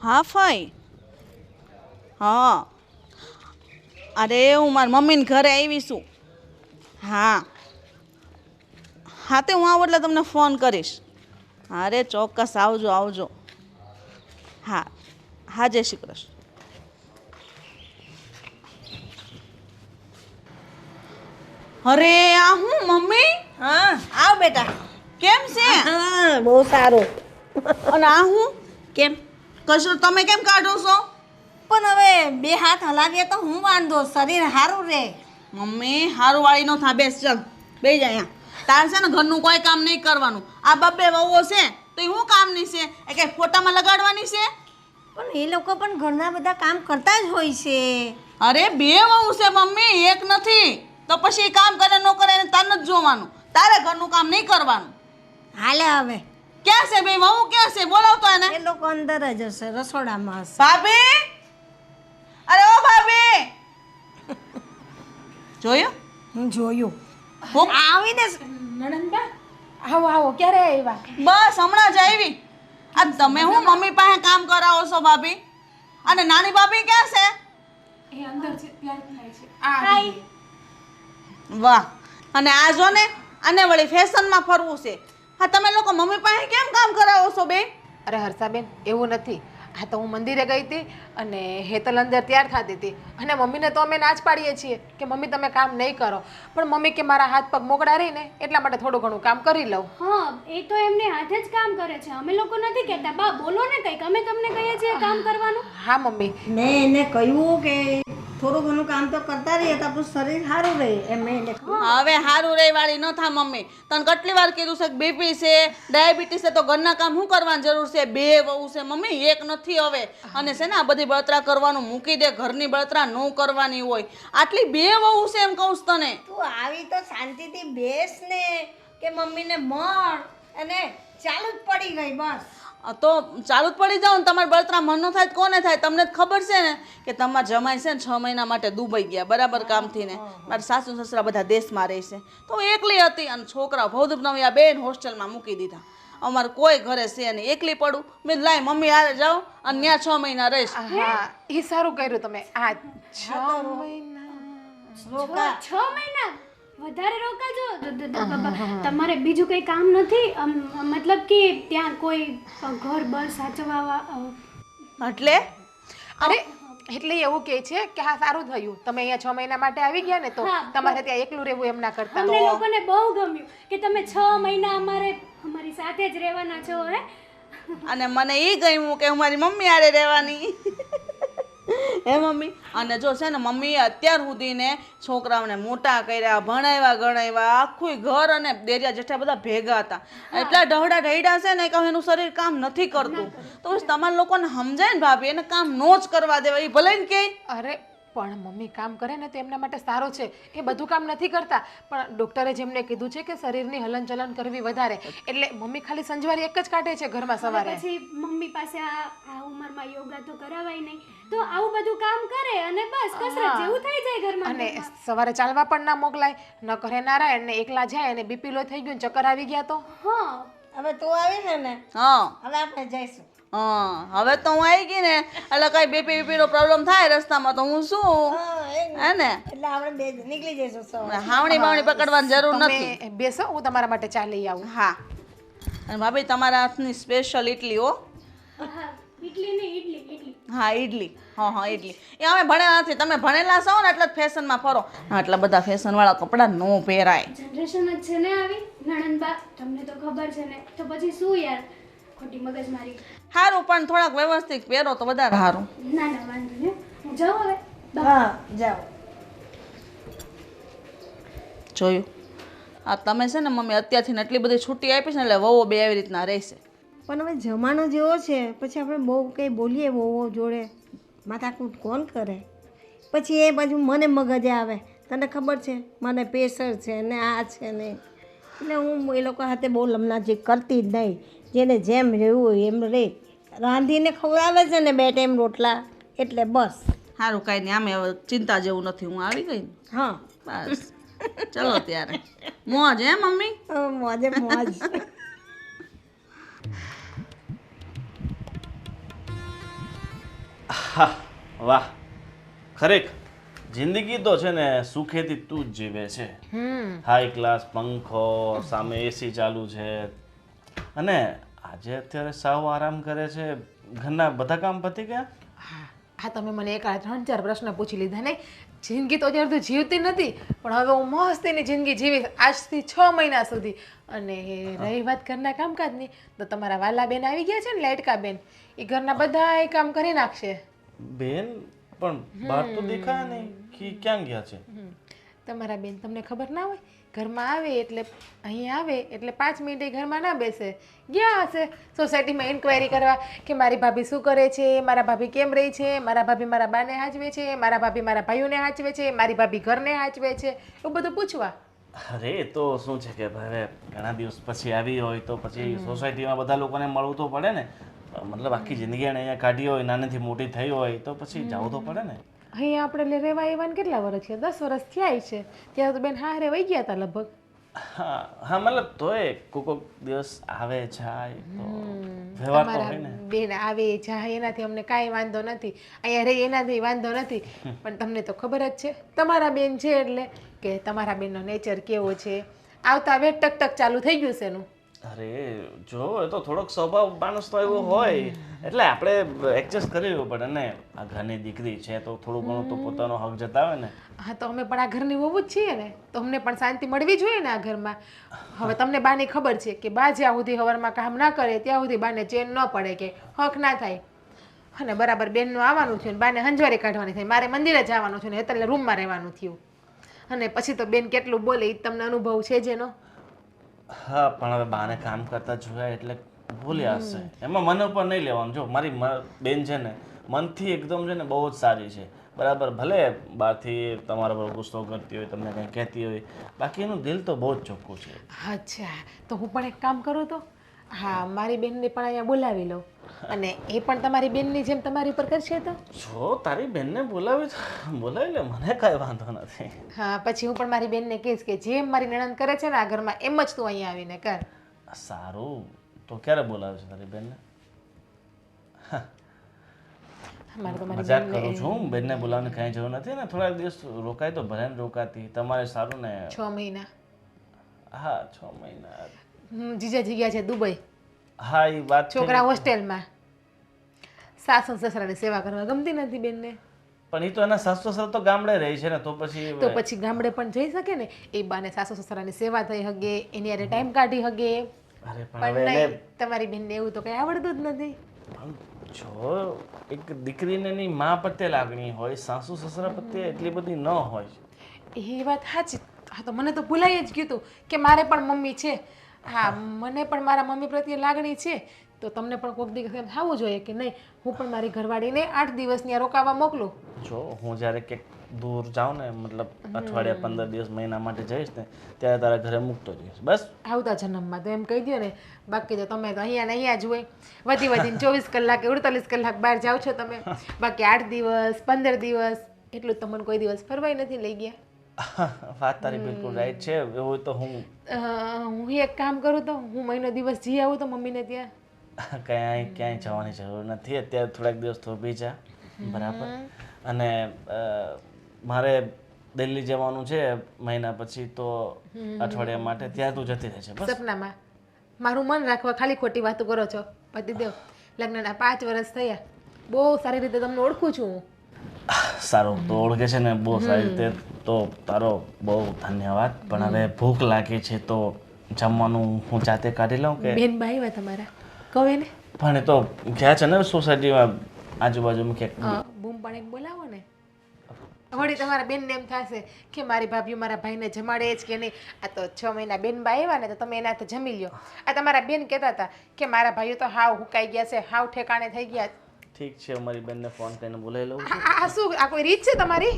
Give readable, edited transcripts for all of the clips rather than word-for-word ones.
હા ફાઈ. હા અરે હું મારી મમ્મીને ઘરે આવી છું. હા હા તે હું આવું એટલે તમને ફોન કરીશ. અરે ચોક્કસ આવજો આવજો. હા હા જય શ્રી કૃષ્ણ. અરે આ હું મમ્મી હા આવ બેટા. કેમ છે? હા બહુ સારું. અને આ હું કેમ? કશું તમે કેમ કાઢો છો? પણ હવે બે હાથ હલાવીએ તો હું વાંધો, શરીર સારું રે. મમ્મી હારું વાળી નો થા, બેસ ચાલ બેસી જા અહીંયા. તાર છે ને ઘરનું કોઈ કામ નહીં કરવાનું. આ બબ્બે વહુઓ છે તો એ શું કામની છે? એ કઈ ફોટામાં લગાડવાની છે? પણ એ લોકો પણ ઘરના બધા કામ કરતા જ હોય છે. અરે બે વહુ છે મમ્મી, એક નથી. તો પછી કામ કરે ન કરે એને તાર નથી જોવાનું. તારે ઘરનું કામ નહીં કરવાનું. હાલે હવે ક્યાં છે બે વહુ? ક્યાં છે? બોલાવતો એને. એ લોકો અંદર જ હશે, રસોડામાં હશે. ભાભી, અરે ઓ ભાભી, જોયું? હું જોયું. હું આવીને નણંદબા આવો આવો, ક્યારે આવ્યા? બસ હમણાં જ આવી. આ તમે હું મમ્મી પાસે કામ કરાવો છો ભાભી? અને નાની ભાભી ક્યાં છે? એ અંદર છે, ત્યાં થાય છે. હાય. વાહ. અને આ જો ને, આને વળી ફેશનમાં ફરવું છે. હા તમે લોકો મમ્મી પાસે કેમ કામ કરાવો છો બે? અરે હર્ષાબેન, એવું નથી. હા તો હું મંદિરે ગઈ હતી અને હેતલ અંદર તૈયાર થતી હતી અને મમ્મીને તો અમે ના જ પાડીએ છીએ કે મમ્મી તમે કામ નહીં કરો, પણ મમ્મી કે મારા હાથ પગ મોકળા રહીને એટલા માટે થોડું ઘણું કામ કરી લઉં. હા, એ તો એમને હાથે જ કામ કરે છે. અમે લોકો નથી કહેતા. બા બોલો ને કંઈક, અમે તમને કહીએ છીએ કામ કરવાનું. હા મમ્મી. મેં એને કહ્યું કે થોડું ઘણું કામ તો કરતા રહીએ તો આપણું શરીર સારું રહે એમ મેં એને કહ્યું. હવે હારું રે વાળી ન થા મમ્મી. તને કેટલી વાર કીધું છે કે બીપી છે, ડાયાબિટીસ છે, તો ઘરના કામ શું કરવાની જરૂર છે? બે વહુ છે મમ્મી, એક નથી હવે. અને છે ને આ બધી બળતરા કરવાનું મૂકી દે, ઘરની બળતરા ન કરવાની હોય. આટલી બે વહુ છે એમ કહું છું તને. તું આવી તો શાંતિથી બેસ ને કે મમ્મીને મળ, અને ચાલુ જ પડી ગઈ બસ. તો ચાલુ જ પડી જાવ ને. તમારે બળતરા મન ન થાય તો કોને થાય? તમને જ ખબર છે ને કે તમારા જમાઈ છે ને 6 મહિના માટે દુબઈ ગયા બરાબર કામથી ને. મારા સાસુ સસરા બધા દેશમાં રહે છે, તો હું એકલી હતી અને છોકરા ભૌદૂપ નવી બેન હોસ્ટેલમાં મૂકી દીધા. અમારે કોઈ ઘરે છે નહીં, એકલી પડું. મેં લાય મમ્મી હારે જાઓ અને ત્યાં 6 મહિના રહીશ. હા, એ સારું કર્યું તમે. આ 6 મહિના. રોકા 6 મહિના વધારે રોકાજો. તમારે બીજું કંઈ કામ નથી? મતલબ કે ત્યાં કોઈ ઘર બર સાચવવા? એટલે અરે એટલે એવું કહે છે કે હા સારું થયું તમે અહીંયા 6 મહિના માટે આવી ગયા ને, તો હા, તમારે ત્યાં એકલું રહેવું એમ ના કરતા. અમને લોકોને બહુ ગમ્યું કે તમે 6 મહિના અમારી સાથે જ રહેવાના છો. હે, અને મને એ ગમ્યું કે હું મારી મમ્મી હારે રહેવાની. હે મમ્મી. અને જો છે ને મમ્મીએ અત્યાર સુધીને છોકરાઓને મોટા કર્યા, ભણાવ્યા ગણાવ્યા, આખું ઘર અને દેરિયા જેઠા બધા ભેગા હતા. એટલા ઢહડા ઢૈડા છે ને કે એનું શરીર કામ નથી કરતું. તો પછી તમારા લોકોને સમજાય ને ભાભી, એને કામ નો જ કરવા દેવા. એ ભલે ને કે અરે પણ મમ્મી કામ કરે ને તો એમના માટે સારું છે. એ બધું કામ નથી કરતા, પણ ડૉક્ટરે જેમને કીધું છે કે શરીરની હલનચલન કરવી વધારે, એટલે મમ્મી ખાલી સંજવારી એક જ કાઢે છે ઘરમાં સવારે. પછી મમ્મી પાસે આ ઉંમરમાં યોગા તો કરાવાય નહીં, તો આવું બધું કામ કરે અને બસ કસરત જેવું થઈ જાય ઘરમાં. અને સવારે ચાલવા પણ ના મોકલાય, ન કરે નારાયણ ને એકલા જાય અને બીપી લો થઈ ગયું, ચક્કર આવી ગયા તો. હા, હવે તું આવીને ને હા હવે આપણે જઈશું. હા હવે તો હું આવી ગઈ ને એટલે કઈ બીપી નો પ્રોબ્લેમ થાય રસ્તામાં તો હું શું હે ને એટલે આપણે બે નીકળી જઈશું સવારે. હાવણી બાવણી પકડવાની જરૂર નથી. તમે બેસો, હું તમારા માટે ચા લઈ આવું. હા અને ભાભી તમારા હાથની સ્પેશિયલ ઇડલી હો. હા, ઇડલી નહીં, ઇડલી. હા ઇડલી. હા ઇડલી. એ અમે ભણેલા નથી, તમે ભણેલા છો ને એટલે જ ફેશનમાં ફરો. આટલા બધા ફેશનવાળા કપડાં નો પહેરાય. જનરેશન જ છે ને આવી. નણંદબા તમને તો ખબર છે ને, તો પછી શું યાર ખોટી મગજમારી. સારું પણ થોડાક વ્યવસ્થિત પહેરો તો વધારે સારું. ના ના વાંધો નહીં, હું જાઉં હવે. હા જાઓ. જોયું આ તમે છે ને મમ્મી અત્યારથી ને એટલી બધી છૂટી આપી છે ને એટલે વહુઓ બે આવી રીતના રહેશે. પણ હવે જમાનો જેવો છે, પછી આપણે બહુ કંઈ બોલીએ બહુ જોડે માથાકૂટ કોણ કરે? પછી એ બાજુ મને મગજે આવે. તને ખબર છે મને પ્રેશર છે ને આ છે ને, એટલે હું એ લોકો સાથે બહુ લમણાજી કરતી જ નહીં. જેને જેમ રહેવું હોય એમ રહે. રાંધીને ખવડાવે છે ને 2 ટાઈમ રોટલા, એટલે બસ. સારું કાંઈ નહીં, આમે હવે ચિંતા જેવું નથી. હું આવી ગઈ ને હા બસ. ચલો ત્યારે મોજ હે મમ્મી. મોજે મોજ. હા વાહ ખરેખર જિંદગી તો છે ને સુખેથી તું જ જીવે છે. હાઈ ક્લાસ પંખો સામે એસી ચાલુ છે અને આજે અત્યારે સાવ આરામ કરે છે. ઘરના બધા કામ પતી ગયા. હા તમે મને એક 3-4 પ્રશ્ન પૂછી લીધા ને. જિંદગી તો અત્યારે તો જીવતી નથી પણ હવે હું મસ્તીની જિંદગી જીવીશ આજથી 6 મહિના સુધી. અને રહી વાત ઘરના કામકાજની તો તમારા વાલા બેન આવી ગયા છે ને લાઇટકા બેન એ ઘરના બધા કામ કરી નાખશે. બેન પણ બહાર તો દેખાયા નહીં કે ક્યાં ગયા છે. તમારા બેન તમને ખબર ના હોય ઘરમાં આવે એટલે અહીંયા આવે એટલે 5 મિનિટે ઘરમાં ના બેસે. ગયા હશે સોસાયટીમાં ઇન્ક્વાયરી કરવા કે મારી ભાભી શું કરે છે, મારા ભાભી કેમ રહી છે, મારા ભાભી મારા બાને હાચવે છે, મારા ભાભી મારા ભાઈઓને હાચવે છે, મારી ભાભી ઘરને હાચવે છે, એવું બધું પૂછવા. અરે તો શું છે કે હવે ઘણા દિવસ પછી આવી હોય તો પછી સોસાયટીમાં બધા લોકોને મળવું તો પડે ને. મતલબ આખી જિંદગી એને અહીંયા કાઢી હોય નાનેથી મોટી થઈ હોય તો પછી જવું તો પડે ને. અહીંયા આપણે રહેવા આવ્યા કેટલા વર્ષ છે? 10 વર્ષ થયા છે. ત્યાં તો બેન હારે વહી ગયા હતા લગભગ. હા હા મતલબ તોય કોક દિવસ આવે જાય તો વ્યવહાર તો હોય ને. બેન આવે જાય એનાથી અમને કાંઈ વાંધો નથી, અહીંયા રહી એનાથી વાંધો નથી. પણ તમને તો ખબર જ છે તમારા બેન છે એટલે કે તમારા બેનનો નેચર કેવો છે. આવતા વેટ ટક ટક ચાલુ થઈ ગયું છે એનું. અરે જો એ તો થોડોક સ્વભાવ માણસ તો એવો હોય એટલે આપણે એડજસ્ટ કરી લેવું પડે ને. આ ઘરની દીકરી છે તો થોડું ઘણું તો પોતાનો હક જતાવે ને. હા તો અમે પણ આ ઘરની વહુ જ છીએ ને તો અમને પણ શાંતિ મળવી જોઈએ ને આ ઘરમાં. હવે તમને બાની ખબર છે કે બા જ્યાં સુધી હવારમાં કામ ના કરે ત્યાં સુધી બાને ચેન ન પડે કે હક ના થાય. અને બરાબર બેનનું આવવાનું થયું ને બાને હંજવારી કાઢવાની થઈ. મારે મંદિરે જવાનું છે ને એટલે રૂમમાં રહેવાનું થયું. અને પછી તો બેન કેટલું બોલે એ તમને અનુભવ છે જેનો. હા પણ હવે બાને કામ કરતા જોયા એટલે ભૂલ્યા હશે. એમાં મને ઉપર નહીં લેવાનું. જો મારી બેન છે ને મનથી એકદમ છે ને બહુ જ સારી છે બરાબર. ભલે બહારથી તમારા પર ગુસ્સો કરતી હોય તમને કંઈ કહેતી હોય બાકી એનું દિલ તો બહુ જ ચોખ્ખું છે. અચ્છા તો હું પણ એક કામ કરું તો હા મારી બેનને પણ અહીંયા બોલાવી લઉં અને એ પણ તમારી બેનની જેમ તમારી ઉપર કરશે તો. જો તારી બેનને બોલાવી લે મને કાંઈ વાંધો નથી. હા પછી હું પણ મારી બેનને કહીશ કે જેમ મારી નણંદ કરે છે ને આ ઘરમાં એમ જ તું અહીંયા આવીને કર. સારું તો ક્યારે બોલાવે છે તારી બેનને? મારે તો મારી મજાક કરું છું. બેનને બોલાવવાની કાંઈ જરૂર નથી ને. થોડાક દિવસ રોકાય તો ભલે ને રોકાતી તમારે સારું ને. 6 મહિના. હા 6 મહિના. જીજાજી ગયા છે દુબઈ. હા એ વાત છે. છોકરા હોસ્ટેલમાં. સાસુ સસરાની સેવા કરવા ગમતી નથી બેનને. પણ એ તો એના સાસુ સસરા તો ગામડે રહે છે ને તો પછી ગામડે પણ જઈ શકે ને. એ બાને સાસુ સસરાની સેવા થઈ હગે એની હારે ટાઈમ કાઢી હગે. અરે પણ નહીં તમારી બેનને એવું તો કઈ આવડતું જ નથી. જો એક દીકરીને એની મા પ્રત્યે લાગણી હોય સાસુ સસરા પ્રત્યે એટલી બધી ન હોય. એ વાત સાચી. હા તો મને તો ભૂલાઈ જ ગયું હતું કે મારે પણ મમ્મી છે. હા મને પણ મારા મમ્મી પ્રત્યે લાગણી છે તો તમને પણ કોઈક દિવસ એમ થવું જોઈએ કે નહીં હું પણ મારી ઘરવાળીને 8 દિવસ ત્યાં રોકાવા મોકલું. જો હું જ્યારે ક્યાંક દૂર જાઉં ને મતલબ અઠવાડિયા 15 દિવસ મહિના માટે જઈશ ને ત્યારે તારા ઘરે મૂકતો જઈશ બસ. આવતા જન્મમાં તો એમ કહી દો ને. બાકી તો તમે તો અહીંયા ને અહીંયા જ હોય. વધીને 24 કલાક 48 કલાક બહાર જાઓ છો તમે. બાકી 8 દિવસ 15 દિવસ એટલું જ તમને કોઈ દિવસ ફરવાય નથી લઈ ગયા. વાત તારી બિલકુલ રાઈટ છે. એવું તો હું એક કામ કરું તો હું મહિનો દિવસ જઈ આવું તો મમ્મીને ત્યાં. ક્યાંય જવાની જરૂર નથી અત્યારે. થોડાક દિવસ તો બીજા બરાબર. અને મારે દિલ્હી જવાનું છે મહિના પછી તો અઠવાડિયા માટે. ત્યાં તું જતી રહેશે બસ. સપનામાં મારું મન રાખવા ખાલી ખોટી વાતો કરો છો. પતિદેવ લગ્નના 5 વર્ષ થયા. બહુ સારી રીતે તમને ઓળખું છું હું. સારું તો ઓળખે છે ને બહુ સારી રીતે તો તારો બહુ ધન્યવાદ. પણ હવે ભૂખ લાગી છે તો જમવાનું હું જાતે કાઢી લઉં કે બેન ભાઈ હોય તમારા કહે ને. પણ એ તો ગયા છે ને સોસાયટીમાં આજુબાજુમાં ક્યાંક. બૂમ પાણીને બોલાવો ને. વળી તમારા બેનને એમ થશે કે મારી ભાભીઓ મારા ભાઈને જમાડે જ કે નહીં. આ તો 6 મહિના બેન બા આવ્યા ને તો તમે એના હાથે જમી લ્યો. આ તમારા બેન કહેતા હતા કે મારા ભાઈઓ તો હાવ હુકાઈ ગયા છે હાવ ઠેકાણે થઈ ગયા. ઠીક છે મારી બેનને ફોન કરીને બોલાવી લઉં. આ શું આ કોઈ રીત છે તમારી?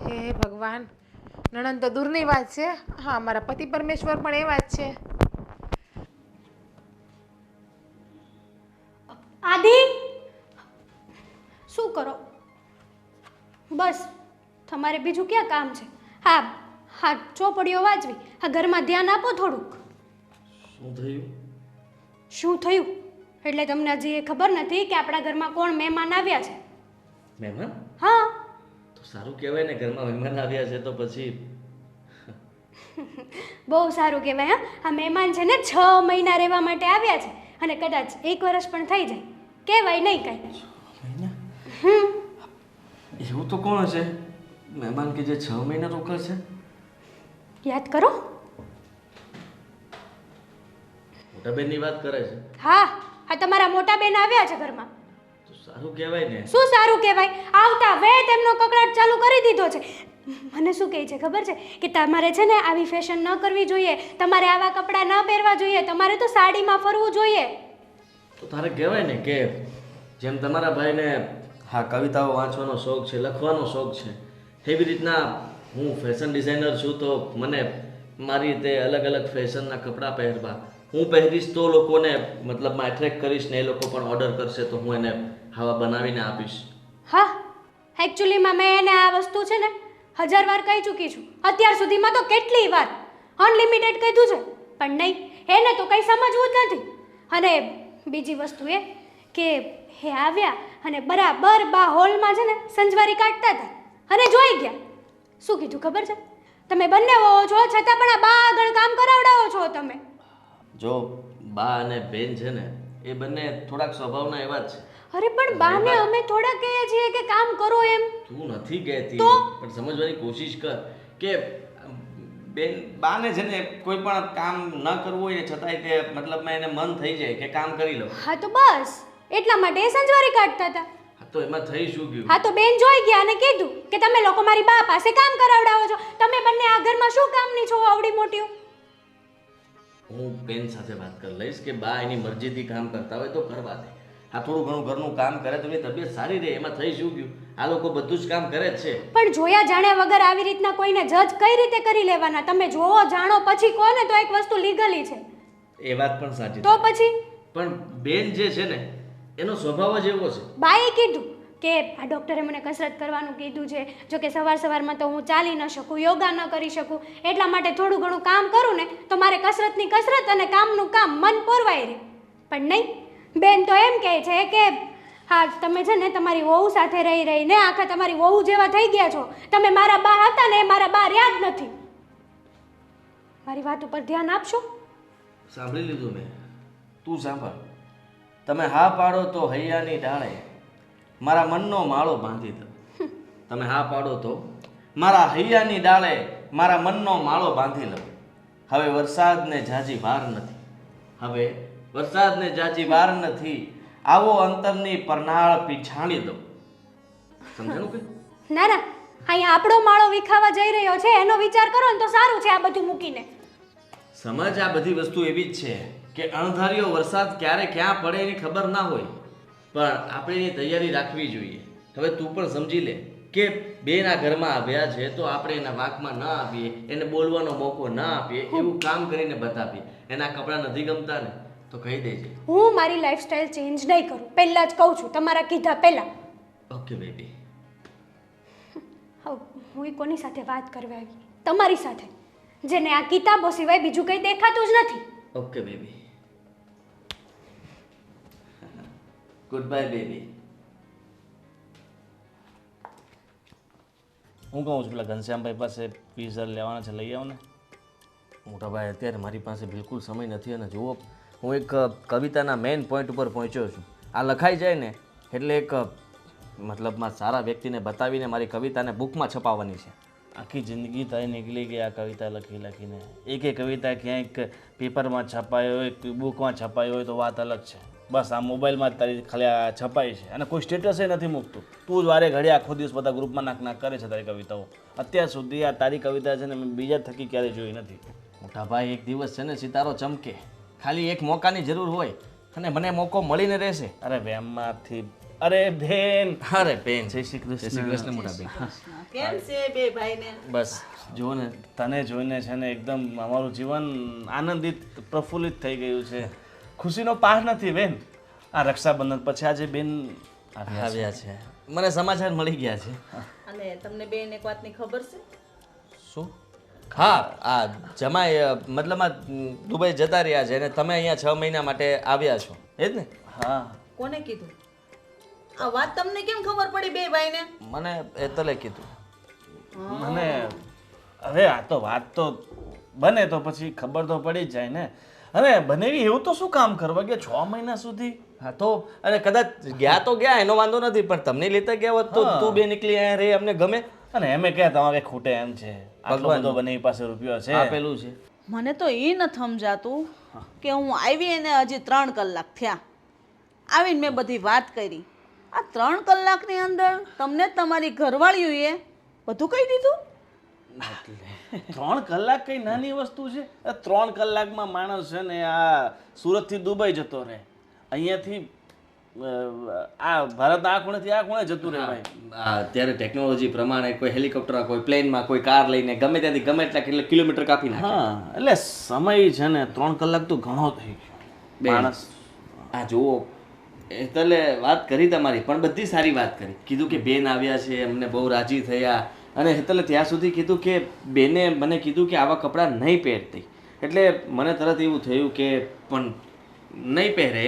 હે ભગવાન નણંદ તો દૂરની વાત છે. હા મારા પતિ પરમેશ્વર પણ એવા જ છે. આદિ શું કરો? બસ તમારે બીજું ક્યાં કામ છે? હા હા ચોપડીઓ વાંચવી. હા ઘરમાં ધ્યાન આપો થોડુંક. શું થયું? શું થયું? એટલે તમને હજી એ ખબર નથી કે આપણા ઘરમાં કોણ મહેમાન આવ્યા છે. મહેમાન હા, તો સારું કહેવાય ને, ઘરમાં મહેમાન આવ્યા છે તો પછી. બહુ સારું કહેવાય. હા, આ મહેમાન છે ને 6 મહિના રહેવા માટે આવ્યા છે અને કદાચ 1 વર્ષ પણ થઈ જાય, કહેવાય નહીં કાંઈ. એવું તો કોણ હશે મહેમાન કે જે 6 મહિના રોકાશે? યાદ કરો. મોટા બેનની વાત કરે છે? હા, આ તમારા મોટા બેન આવ્યા છે ઘરમાં. તો સારું કહેવાય ને. શું સારું કહેવાય? આવતા વેત એમનો કકડાટ ચાલુ કરી દીધો છે. મને શું કહે છે ખબર છે કે તમારે છે ને આવી ફેશન ન કરવી જોઈએ, તમારે આવા કપડાં ન પહેરવા જોઈએ, તમારે તો સાડીમાં ફરવું જોઈએ. તો તારે કહેવાય ને કે જેમ તમારા ભાઈને હા કવિતાઓ વાંચવાનો શોખ છે, લખવાનો શોખ છે, એવી રીતના હું ફેશન ડિઝાઇનર છું તો મને મારી રીતે અલગ અલગ ફેશનના કપડાં પહેરવા, હું પહેરીશ તો લોકોને મતલબમાં એટ્રેક્ટ કરીશ ને એ લોકો પણ ઓર્ડર કરશે તો હું એને આવા બનાવીને આપીશ. હા, એકચ્યુઅલીમાં મેં એને આ વસ્તુ છે ને 1000 વાર કહી ચૂકી છું. અત્યાર સુધીમાં તો કેટલી વાર અનલિમિટેડ કીધું છે, પણ નહીં, એને તો કંઈ સમજવું જ નથી. અને બીજી વસ્તુ એ કે હે આવ્યા અને બરાબર બા હોલમાં છે ને સંજવારી કાઢતા હતા અને જોઈ ગયા. શું કીધું ખબર છે? તમે બંને હો છો છતાં પણ આ બા આગળ કામ કરાવડાવો છો તમે. જો બા અને બેન છે ને એ બંને થોડાક સ્વભાવના એવા જ છે. અરે પણ બાને અમે થોડા કહીએ છીએ કે કામ કરો એમ. તું નથી કહેતી તો? પણ સમજવાની કોશિશ કર કે બેન બાને છે ને કોઈ પણ કામ ન કરવું હોય ને છતાંય તે મતલબમાં એને મન થઈ જાય કે કામ કરી લો. હા તો બસ એટલા માટે એ સંજવારી કાઢતા હતા. હા તો એમાં થઈ શું ગયું? હા તો બેન જોઈ ગયા અને કીધું કે તમે લોકો મારી બા પાસે કામ કરાવડાવો છો, તમે બંને આ ઘરમાં શું કામની છો આવડી મોટી? હું બેન સાથે વાત કરી લઈશ કે બા એની મરજીથી કામ કરતા હોય તો કરવા દે. આ થોડું ઘણું ઘરનું કામ કરે તો એની તબિયત સારી રહે, એમાં થઈ શું ગયું? આ લોકો બધું જ કામ કરે જ છે. પણ જોયા જાણ્યા વગર આવી રીતના કોઈને જજ કઈ રીતે કરી લેવાના? તમે જોવો જાણો પછી કહો ને તો એક વસ્તુ લીગલી છે. એ વાત પણ સાચી તો પછી પણ બેન જે છે ને એનો સ્વભાવ જ એવો છે. બાએ કીધું કે આ ડૉક્ટરે મને કસરત કરવાનું કીધું છે, જો કે સવારમાં તો હું ચાલી ન શકું, યોગા ન કરી શકું, એટલા માટે થોડું ઘણું કામ કરું ને તો મારે કસરતની કસરત અને કામનું કામ મન પોરવાય રહે. પણ નહીં, બેન તો એમ કહે છે કે હા તમે છે ને તમારી વહુ સાથે રહી રહીને આખા તમારી વહુ જેવા થઈ ગયા છો, તમે મારા બા હતા ને એ મારા બા રહ્યા જ નથી. મારી વાત ઉપર ધ્યાન આપશો? સાંભળી લીધું મેં, તું સાંભળ. તમે હા પાડો તો હૈયાની ડાળે મારા મનનો માળો બાંધી દો. તમે હા પાડો તો મારા હૈયાની ડાળે મારા મનનો માળો બાંધી લો. હવે વરસાદને જાજી વાર નથી, હવે વરસાદને જાજી વાર નથી, આવો અંતરની પરનાળ પીછાણી દો. સમજાણું કે? ના ના, અહીંયા આપણો માળો વિખાવા જઈ રહ્યો છે એનો વિચાર કરો ને તો સારું છે. આ બધું મૂકીને સમજ, આ બધી વસ્તુ એવી જ છે કે અણધાર્યો વરસાદ ક્યારે ક્યાં પડે એની ખબર ના હોય, પણ આપણે એની તૈયારી રાખવી જોઈએ. હવે તું પણ સમજી લે કે બેના ઘરમાં આવ્યા છે તો આપણે એના વાંકમાં ન આવીએ, એને બોલવાનો મોકો ના આપીએ, એવું કામ કરીને બતાવીએ. એના કપડાં નથી ગમતા ને તો કહી દેજે. હું મારી લાઈફસ્ટાઈલ ચેન્જ નહીં કરું, પહેલાં જ કહું છું, તમારા કીધા પહેલાં. Okay baby. હવે હું કોની સાથે વાત કરવા આવી? તમારી સાથે, જેને આ કિતાબો સિવાય બીજું કંઈ દેખાતું જ નથી. Okay baby. Good bye baby. હું કહું છું પેલા ઘનશ્યામભાઈ પાસે પીઝર લેવાના છે, લઈ આવો ને. મોટા ભાઈ અત્યારે મારી પાસે બિલકુલ સમય નથી અને જુઓ હું એક કવિતાના મેઇન પોઈન્ટ ઉપર પહોંચ્યો છું. આ લખાઈ જાય ને એટલે એક મતલબમાં સારા વ્યક્તિને બતાવીને મારી કવિતાને બુકમાં છપાવવાની છે. આખી જિંદગી તારી નીકળી ગઈ આ કવિતા લખીને. એક કવિતા ક્યાંક પેપરમાં છપાયો હોય, બુકમાં છપાયો હોય તો વાત અલગ છે. બસ આ મોબાઈલમાં તારી ખાલી આ છપાઈ છે અને કોઈ સ્ટેટસે નથી મૂકતું. તું જ વારે ઘડી આખો દિવસ બધા ગ્રુપમાં નાક કરે છે તારી કવિતાઓ. અત્યાર સુધી આ તારી કવિતા છે ને મેં બીજા થકી ક્યારેય જોઈ નથી. મોટા ભાઈ, એક દિવસ છે ને સિતારો ચમકે, ખાલી એક મોકાની જરૂર હોય અને મને મોકો મળીને રહેશે. અરે વેમમાંથી અરે બેન, અરે બેન, જય શ્રી કૃષ્ણ મોટા બેન. કેમ છે બે ભાઈને? બસ જુઓ ને, તને જોઈને છે ને એકદમ અમારું જીવન આનંદિત પ્રફુલ્લિત થઈ ગયું છે. ખુશીનો પાર નથી બેન. આ રક્ષાબંધન પછી આજે બેન આવ્યા છે, મને સમાચાર મળી ગયા છે. અને તમને બેન એક વાતની ખબર છે? શું? હા, આ જમાઈ મતલબમાં દુબઈ જતા રહ્યા છે અને તમે અહીંયા 6 મહિના માટે આવ્યા છો, એ જ ને? હા કોને કીધું આ વાત? તમને કેમ ખબર પડી બે ભાઈને? મને હેતલે કીધું. મને હવે આ તો વાત તો બને તો પછી ખબર તો પડી જ જાય ને. અને બનેવી એવું તો શું કામ કરવા ગયા 6 મહિના સુધી? હા તો અને કદાચ ગયા તો ગયા એનો વાંધો નથી, પણ તમને લેતા ગયા હોત તો તું બે નીકળી અહીંયા રે અમને ગમે. અને એમે ક્યાં તમારે ખૂટે એમ છે? આટલો બધો બનેવી પાસે રૂપિયો છે. આપેલું છે. મને તો એ ન સમજાતું કે હું આવી એને હજી 3 કલાક થયા, આવીને મેં બધી વાત કરી. આ 3 કલાકની અંદર તમને તમારી ઘરવાળીઓએ બધું કહી દીધું? 3 કલાક કઈ નાની વસ્તુ છે? 3 કલાકમાં માણસ છે ને આ સુરતથી દુબઈ જતો રહે, અહીંયાથી આ ભારતના આ ખૂણેથી આ ખૂણે જતું રહે ભાઈ. અત્યારે ટેકનોલોજી પ્રમાણે કોઈ હેલિકોપ્ટરમાં, કોઈ પ્લેનમાં, કોઈ કાર લઈને ગમે ત્યાંથી ગમે એટલા કિલોમીટર કાપી નાખે. હા એટલે સમય છે ને 3 કલાક તો ઘણો થઈ ગયો માણસ. આ જુઓ હેતલે વાત કરી તમારી, પણ બધી સારી વાત કરી. કીધું કે બેન આવ્યા છે, અમને બહુ રાજી થયા. અને હેતલે ત્યાં સુધી કીધું કે બેને મને કીધું કે આવા કપડાં નહીં પહેરતી. એટલે મને તરત એવું થયું કે પણ નહીં પહેરે.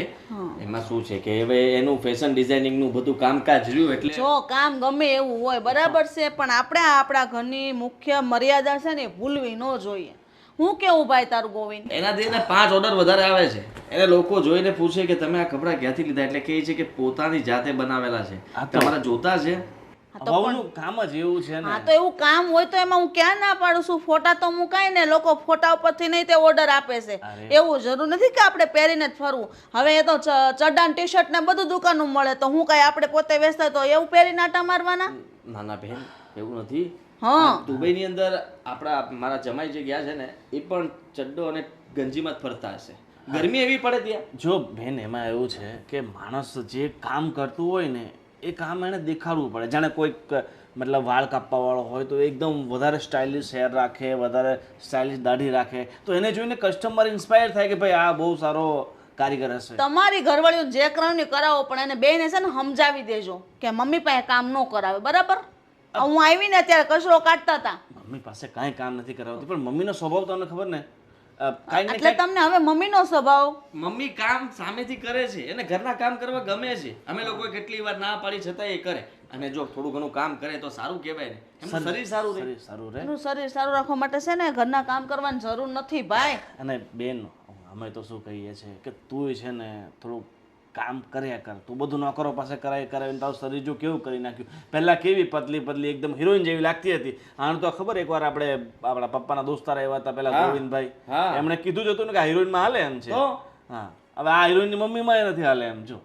એમાં શું છે કે હવે એનું ફેશન ડિઝાઇનિંગનું બધું કામકાજ રહ્યું એટલે જો કામ ગમે એવું હોય બરાબર છે, પણ આપણે આપણા ઘરની મુખ્ય મર્યાદા છે ને ભૂલવી ન જોઈએ. હું કેવું ભાઈ તારું ગોવિંદ? એનાથી એને 5 ઓર્ડર વધારે આવે છે. એને લોકો જોઈને પૂછે કે તમે આ કપડાં ક્યાંથી લીધા, એટલે કહે છે કે પોતાની જાતે બનાવેલા છે. તમારા જોતા છે. વહુનું કામ જ એવું છે ને. હા તો એવું કામ હોય તો એમાં હું ક્યાં ના પાડું છું? ફોટા તો મુકાય ને, લોકો ફોટા ઉપરથી નહીં તે ઓર્ડર આપે છે. એવું જરૂર નથી કે આપણે પહેરીને જ ફરવું. હવે એ તો ચડ્ડા ટી શર્ટ ને બધું દુકાનનું મળે, તો હું કઈ આપણે પોતે વેચતા તો એવું પહેરીને આટા મારવાના? નાના બહેન એવું નથી. હા દુબઈની અંદર આપણા મારા જમાઈ જે ગયા છે ને એ પણ ચડ્ડો અને ગંજીમાં જ ફરતા હશે. ગરમી એવી પડે ત્યાં. જો બેન એમાં એવું છે કે માણસ જે કામ કરતું હોય ને એ કામ એને દેખાડવું પડે. જાણે કોઈક મતલબ વાળ કાપવા વાળો હોય તો એકદમ વધારે સ્ટાઇલિશ હેર રાખે, વધારે સ્ટાઇલિશ દાઢી રાખે, તો એને જોઈને કસ્ટમર ઇન્સ્પાયર થાય કે ભાઈ આ બહુ સારો કારીગર હશે. તમારી ઘરવાળીઓ જે કરાવની કરાવો, પણ એને બેને છે ને સમજાવી દેજો કે મમ્મી પાસે કામ ન કરાવે, બરાબર? હું આવીને અત્યારે કચરો કાઢતા હતા. મમ્મી પાસે કાંઈ કામ નથી કરાવતી, પણ મમ્મીનો સ્વભાવ તમને ખબર ને કાંઈ ને એટલે તમને હવે મમ્મીનો સ્વભાવ? મમ્મી કામ સામેથી કરે છે, એને ઘરના કામ કરવા ગમે છે. અમે લોકોએ કેટલી વાર ના પાડી છતાં એ કરે. અને જો થોડું ઘણું કામ કરે તો સારું કહેવાય ને. એમનું શરીર સારું રહે. શરીર સારું રહે. એનું શરીર સારું રાખવા માટે છે ને ઘરના કામ કરવાની જરૂર નથી ભાઈ. અને બેન અમે તો શું કહીએ છીએ કે તું છે ને થોડું કામ કર્યા કર. તું બધું નોકરો પાસે કરાવીને તારું શરીર જો કેવું કરી નાખ્યું. પહેલાં કેવી પતલી પતલી એકદમ હિરોઈન જેવી લાગતી હતી. આને તો ખબર એકવાર આપણે આપણા પપ્પાના દોસ્તાર આવ્યા હતા પેલા ગોવિંદભાઈ, એમણે કીધું જ હતું ને કે આ હિરોઈનમાં હાલે એમ છે. હા હવે આ હિરોઈનની મમ્મીમાં એ નથી હાલે એમ. જો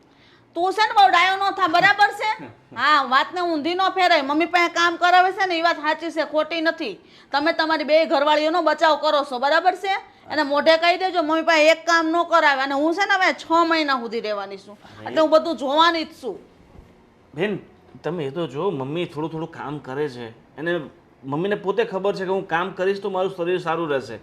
તું છે ને બહુ ડાયો ન થા, બરાબર છે? હા વાતને ઊંધી ન ફેરાય. મમ્મી પાસે કામ કરાવે છે ને એ વાત સાચી છે, ખોટી નથી. તમે તમારી બે ઘરવાળીઓનો બચાવ કરો છો, બરાબર છે? એને મોઢે કહી દેજો મમ્મી પાસે એક કામ ન કરાવે. અને હું છે ને હવે 6 મહિના સુધી રહેવાની છું, એટલે હું બધું જોવાની જ છું. બેન તમે એ તો જો મમ્મી થોડું થોડું કામ કરે છે, એને મમ્મીને પોતે ખબર છે કે હું કામ કરીશ તો મારું શરીર સારું રહેશે.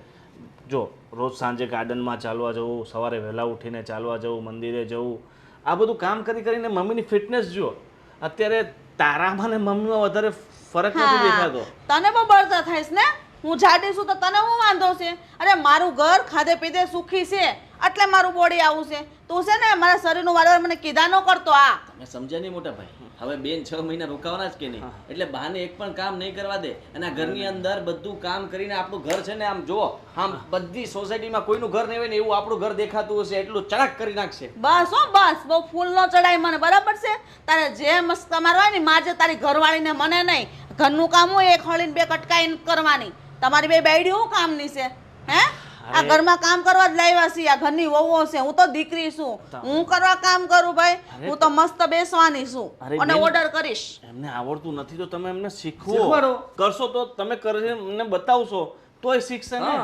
જો રોજ સાંજે ગાર્ડનમાં ચાલવા જવું, સવારે વહેલા ઉઠીને ચાલવા જવું, મંદિરે જવું, આ બધું કામ કરીને મમ્મીની ફિટનેસ જુઓ. અત્યારે તારામાં ને મમ્મીમાં વધારે ફરક નથી દેખાતો. તને બહુ બળતરા થાય ને? હું જાડી છું તો તને શું વાંધો છે? અરે મારું ઘર ખાધે પીધે સુખી છે એટલે મારું બોડી આવું છે. તું છે ને મારા શરીરનું વારવાર મને કીધા ન કરતો. આ તમે સમજ્યા નહીં મોટા ભાઈ. હવે બેન 6 મહિના રોકાવાના જ કે નહીં, એટલે બહાને એક પણ કામ નહીં કરવા દે. અને આ ઘરની અંદર બધું કામ કરીને આપણું ઘર છે ને આમ જુઓ, આમ બધી સોસાયટીમાં કોઈનું ઘર નહીં હોય ને એવું આપણું ઘર દેખાતું હશે એટલું ચડાક કરી નાખશે. બસ હો બસ, બહુ ફૂલ ન ચડાય મને, બરાબર છે? તારે જે મસ્ત તમારું હોય ને માજે તારી ઘરવાળીને, મને નહીં. ઘરનું કામ હોય એક હળીને બે કટકાઈ કરવાની. તમારી બે બાયડી હું કામની છે? હે આ ઘરમાં કામ કરવા જ લાવ્યા છીએ. આ ઘરની વહુઓ છે, હું તો દીકરી છું. હું કરવા કામ કરું ભાઈ? હું તો મસ્ત બેસવાની છું અને ઓર્ડર કરીશ. એમને આવડતું નથી તો તમે એમને શીખવાડો. કરશો તો તમે કરીને એમને બતાવશો તોય શીખશે ને.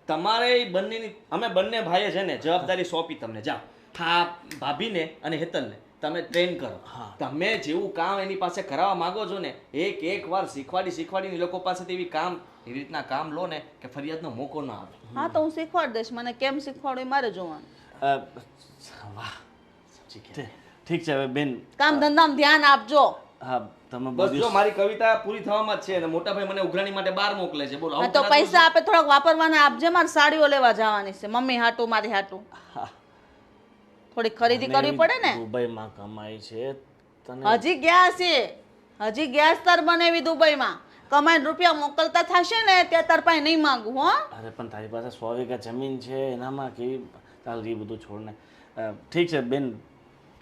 તમારે બંનેની અમે બંને ભાઈએ છે ને જવાબદારી સોંપી તમને. જાઓ હા ભાભીને અને હેતલને તમે ટ્રેન કરો. તમે જેવું કામ એની પાસે કરાવવા માંગો છો ને એક વાર શીખવાડીને લોકો પાસેથી એવી કામ એવી રીતના કામ લો ને કે ફરિયાદનો મોકો ના આવે. હા તો હું શીખવાડ દઈશ. મને કેમ શીખવાડું એ મારે જોવાનું. વાહ ઠીક છે હવે બેન કામ ધંધામાં ધ્યાન આપજો. હા તમે બસ જો મારી કવિતા પૂરી થવામાં જ છે અને મોટા ભાઈ મને ઉઘરાણી માટે બહાર મોકલે છે. બોલો હા તો પૈસા આપે થોડાક વાપરવાના આપજે. મારે સાડીઓ લેવા જવાની છે મમ્મી હાટું, મારી હાટું. થોડી ખરીદી કરવી પડે ને. દુબઈમાં કમાય છે તને. હજી ગયા છે, હજી ગેસ તાર બનાવી દુબઈમાં. કમાઈને રૂપિયા મોકલતા થશે ને ત્યાં તાર પાસે નહીં માંગુ હો. અરે પણ તારી પાસે 100 વીઘા જમીન છે, એનામાં કેવી ચાલ એ બધું છોડને. ઠીક છે બેન,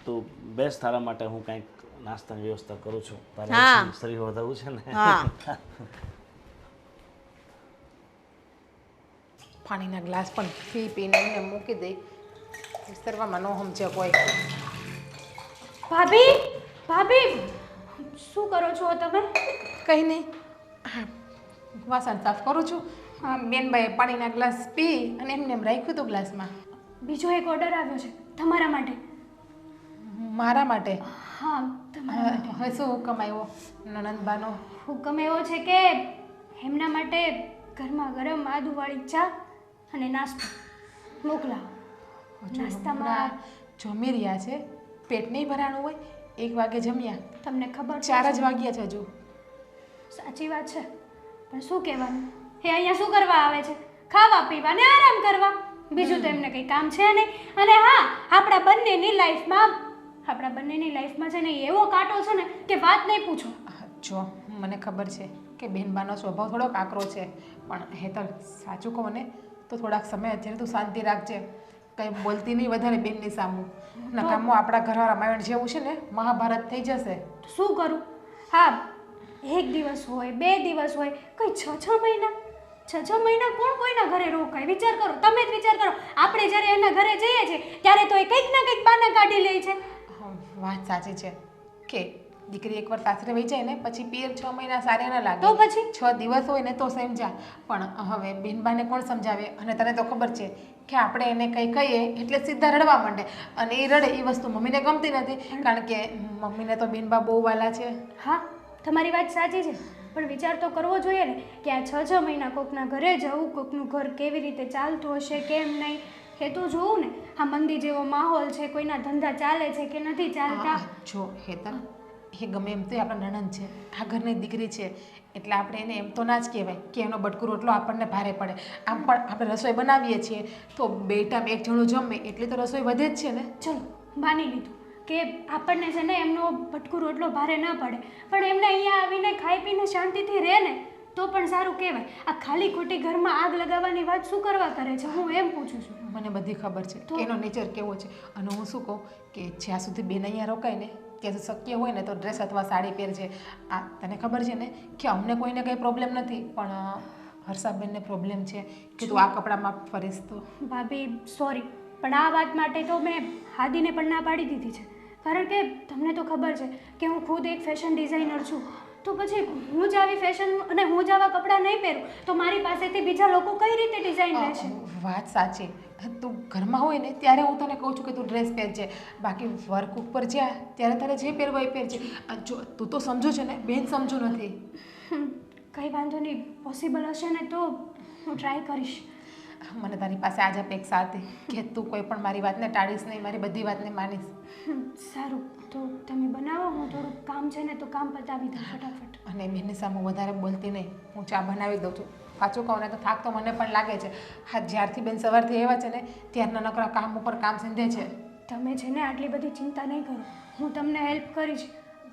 તું બેસ, તારા માટે હું કંઈક નાસ્તાની વ્યવસ્થા કરું છું. હા. તારે શરીર વધારવું છે ને. હા. પાણીના ગ્લાસ પણ પી પીને એમને મૂકી દઈ. વિસ્તારમાં ન સમજે કોઈ. ભાભી ભાભી શું કરો છો તમે? કંઈ નહીં, હા, વાસણ સાફ કરું છું. હા, બેનબાઈએ પાણીના ગ્લાસ પી અને એમને એમ રાખ્યું હતું ગ્લાસમાં. બીજો એક ઓર્ડર આવ્યો છે તમારા માટે. મારા માટે? હા, તમારા માટે. હવે શું હુકમ આવ્યો નણંદબાનો? હુકમ એવો છે કે એમના માટે ગરમા ગરમ આદુવાળી ચા અને નાસ્તો મોકલાવો. નાસ્તામાં જમી રહ્યા છે, પેટ નહીં ભરાણું હોય. 1 વાગે જમ્યા, તમને ખબર છે 4 જ વાગ્યા છે હજુ. સાચી વાત છે, પણ શું કહેવાનું, એ અહીંયા શું કરવા આવે છે? ખાવા પીવા ને આરામ કરવા. બીજું તો એમને કંઈ કામ છે નહીં. અને હા, આપણા બંનેની લાઈફમાં છે ને એવો કાંટો છે ને કે વાત નહીં પૂછો. જો મને ખબર છે કે બેનબાનો સ્વભાવ થોડો કાકરો છે, પણ હેતલ સાચું કહું ને તો થોડાક સમય અત્યારે તું શાંતિ રાખજે. કંઈ બોલતી નહીં વધારે બેનની સામું. નકામો આપણા ઘરવાળા રામાયણ જેવું છે ને મહાભારત થઈ જશે. તો શું કરું? હા, 1 દિવસ હોય 2 દિવસ હોય, કઈ 6 મહિના 6 મહિના કોણ કોઈના ઘરે રોકાય? વિચાર કરો, તમે જ વિચાર કરો. આપણે જ્યારે એના ઘરે જઈએ છીએ ત્યારે તો એ કંઈક ના કંઈક બહાના કાઢી લે છે. વાત સાચી છે કે દીકરી એકવાર સાસરે વહી જાય ને પછી પિયર 6 મહિના સારે ન લાગે. તો પછી 6 દિવસ હોય ને તો સમજા. પણ હવે બેનબાને કોણ સમજાવે? અને તને તો ખબર છે કે આપણે એને કંઈ કહીએ એટલે સીધા રડવા માંડે. અને એ રડે એ વસ્તુ મમ્મીને ગમતી નથી, કારણ કે મમ્મીને તો બેનબા બહુ વાલા છે. હા, તમારી વાત સાચી છે, પણ વિચાર તો કરવો જોઈએ ને કે આ 6 મહિના કોકના ઘરે જવું, કોકનું ઘર કેવી રીતે ચાલતું હશે કેમ નહીં એ તો જોવું ને. આ મંદી જેવો માહોલ છે, કોઈના ધંધા ચાલે છે કે નથી ચાલતા. જો હેતલ, એ ગમે એમ તો આપણા નણંદ છે, આ ઘરની દીકરી છે, એટલે આપણે એને એમ તો ના જ કહેવાય કે એનો બટકું રોટલો આપણને ભારે પડે. આમ પણ આપણે રસોઈ બનાવીએ છીએ તો 2 ટાઈમ 1 જણું જમે એટલી તો રસોઈ વધે જ છે ને. ચલો માની લીધું કે આપણને છે ને એમનો ભટકું રોટલો ભારે ન પડે, પણ એમને અહીંયા આવીને ખાઈ પીને શાંતિથી રહે ને તો પણ સારું કહેવાય. આ ખાલી ખોટી ઘરમાં આગ લગાવવાની વાત શું કરવા કરે છે, હું એમ પૂછું છું. મને બધી ખબર છે કે એનો નેચર કેવો છે. અને હું શું કહું કે જ્યાં સુધી બેન અહીંયા રોકાય ને ત્યાં શક્ય હોય ને તો ડ્રેસ અથવા સાડી પહેરજે. આ તને ખબર છે ને કે અમને કોઈને કંઈ પ્રોબ્લેમ નથી, પણ હર્ષાબેનને પ્રોબ્લેમ છે કે તું આ કપડામાં ફરીશ તો. ભાભી સોરી, પણ આ વાત માટે તો મેં હાદીને પણ ના પાડી દીધી છે, કારણ કે તમને તો ખબર છે કે હું ખુદ એક ફેશન ડિઝાઇનર છું. તો પછી હું જ આવી ફેશન અને હું જ આવા કપડાં નહીં પહેરું તો મારી પાસેથી બીજા લોકો કઈ રીતે ડિઝાઇન લેશે? વાત સાચી. તું ઘરમાં હોય ને ત્યારે હું તને કહું છું કે તું ડ્રેસ પહેરજે, બાકી વર્ક ઉપર જ્યાં ત્યારે તારે જે પહેરવું એ પહેરજે. જો તું તો સમજો છે ને, બેન સમજુ નથી. કંઈ વાંધો નહીં, પોસિબલ હશે ને તો હું ટ્રાય કરીશ. મને તારી પાસે આજ અપેક્ષા હતી કે તું કોઈ પણ મારી વાતને ટાળીશ નહીં, મારી બધી વાતને માનીશ. સારું, તો તમે બનાવો, હું થોડુંક કામ છે ને તો કામ પતાવી દઉં ફટાફટ. અને બેનની સામે વધારે બોલતી નહીં, હું ચા બનાવી દઉં છું. સાચું કહું ને તો થાક તો મને પણ લાગે છે. હા, જ્યારથી બેન સવારથી આવ્યા છે ને ત્યારના નકરા કામ ઉપર કામ સિંધે છે. તમે છે ને આટલી બધી ચિંતા નહીં કરો, હું તમને હેલ્પ કરીશ.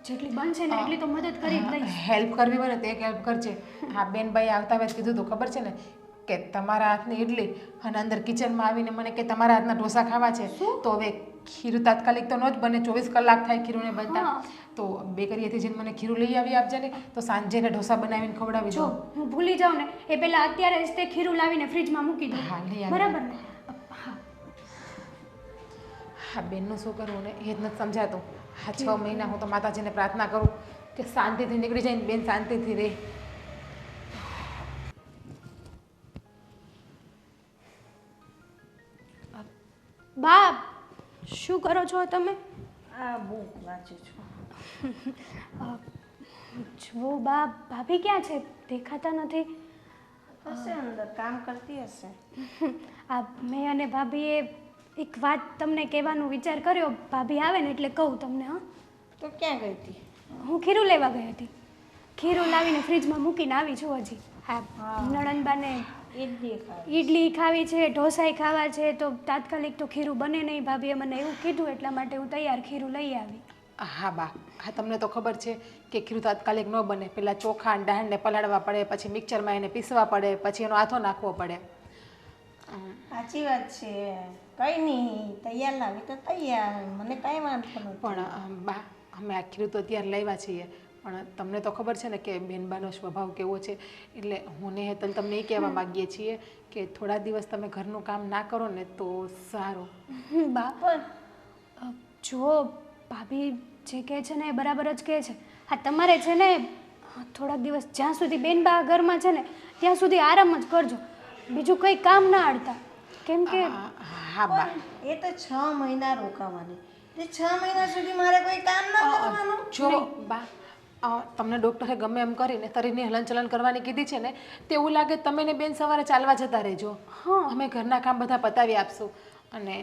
જેટલી બનશે ને એટલી તો મદદ કરી જ લઈશ. હેલ્પ કરવી હોય ને તો એક હેલ્પ કરજે. હા, બેનભાઈ આવતા વેત કીધું તું ખબર છે ને કે તમારા હાથની ઇડલી અને અંદર કિચનમાં આવીને મને કે તમારા હાથના ઢોસા ખાવા છે. તો હવે ખીરું તાત્કાલિક તો ન જ બને, 24 કલાક થાય ખીરુંને બનતા. તો બેકરીએથી જઈને મને ખીરું લઈ આવી આપજે ને, તો સાંજે ઢોસા બનાવીને ખવડાવી જો દો. હું ભૂલી જાઉં ને એ પહેલાં અત્યારે જ તે ખીરું લાવીને ફ્રીજમાં મૂકી દો. હા, લઈ આવી. બરાબર ને? હા. હા, બેનનું શું કરવું ને એ જ નથી સમજાતું. હા, 6 મહિના હું તો માતાજીને પ્રાર્થના કરું કે શાંતિથી નીકળી જાય ને બેન શાંતિથી રહે. બા શું કરો છો તમે? આ બુક વાંચું છું. જો બા, ભાભી ક્યાં છે? દેખાતા નથી. હશે અંદર કામ કરતી હશે. આ મેં અને ભાભીએ એક વાત તમને કહેવાનો વિચાર કર્યો. ભાભી આવે ને એટલે કહું તમને. હા, તો ક્યાં ગઈ હતી? હું ખીરું લેવા ગઈ હતી. ખીરું લાવીને ફ્રીજમાં મૂકીને આવી છું હજી. હા, નણંદબાને ઇડલી ખાય. ઈડલી ખાવી છે, ઢોસાઈ ખાવા છે, તો તાત્કાલિક તો ખીરું બને નહીં. ભાભીએ મને એવું કીધું એટલા માટે હું તૈયાર ખીરું લઈ આવી. હા બા, હા તમને તો ખબર છે કે ખીરું તાત્કાલિક ન બને. પહેલાં ચોખા અને દાળને પલાળવા પડે, પછી મિક્સરમાં એને પીસવા પડે, પછી એનો આથો નાખવો પડે. સાચી વાત છે. કઈ નહીં, તૈયાર લાવી તો તૈયાર, મને કાંઈ વાંધો નથી. પણ બા, અમે આ ખીરું તો અત્યારે લાવ્યા છીએ, પણ તમને તો ખબર છે ને કે બેનબાનો સ્વભાવ કેવો છે. એટલે હું ને હેતલ તમને એ કહેવા માગીએ છીએ કે થોડા દિવસ તમે ઘરનું કામ ના કરો ને તો સારું. બા જો ભાભી જે કહે છે ને એ બરાબર જ કહે છે. હા તમારે છે ને થોડાક દિવસ જ્યાં સુધી બેનબા ઘરમાં છે ને ત્યાં સુધી આરામ જ કરજો, બીજું કંઈ કામ ના અડતા. કેમ કે હા બા, એ તો 6 મહિના રોકાવાની, તે 6 મહિના સુધી મારે કોઈ કામ ના કરવાનું. જો બા, તમને ડૉક્ટરે ગમે એમ કરીને શરીરની હલનચલન કરવાની કીધી છે ને, તે એવું લાગે તમે ને બેન સવારે ચાલવા જતા રહેજો. અમે ઘરના કામ બધા પતાવી આપશું. અને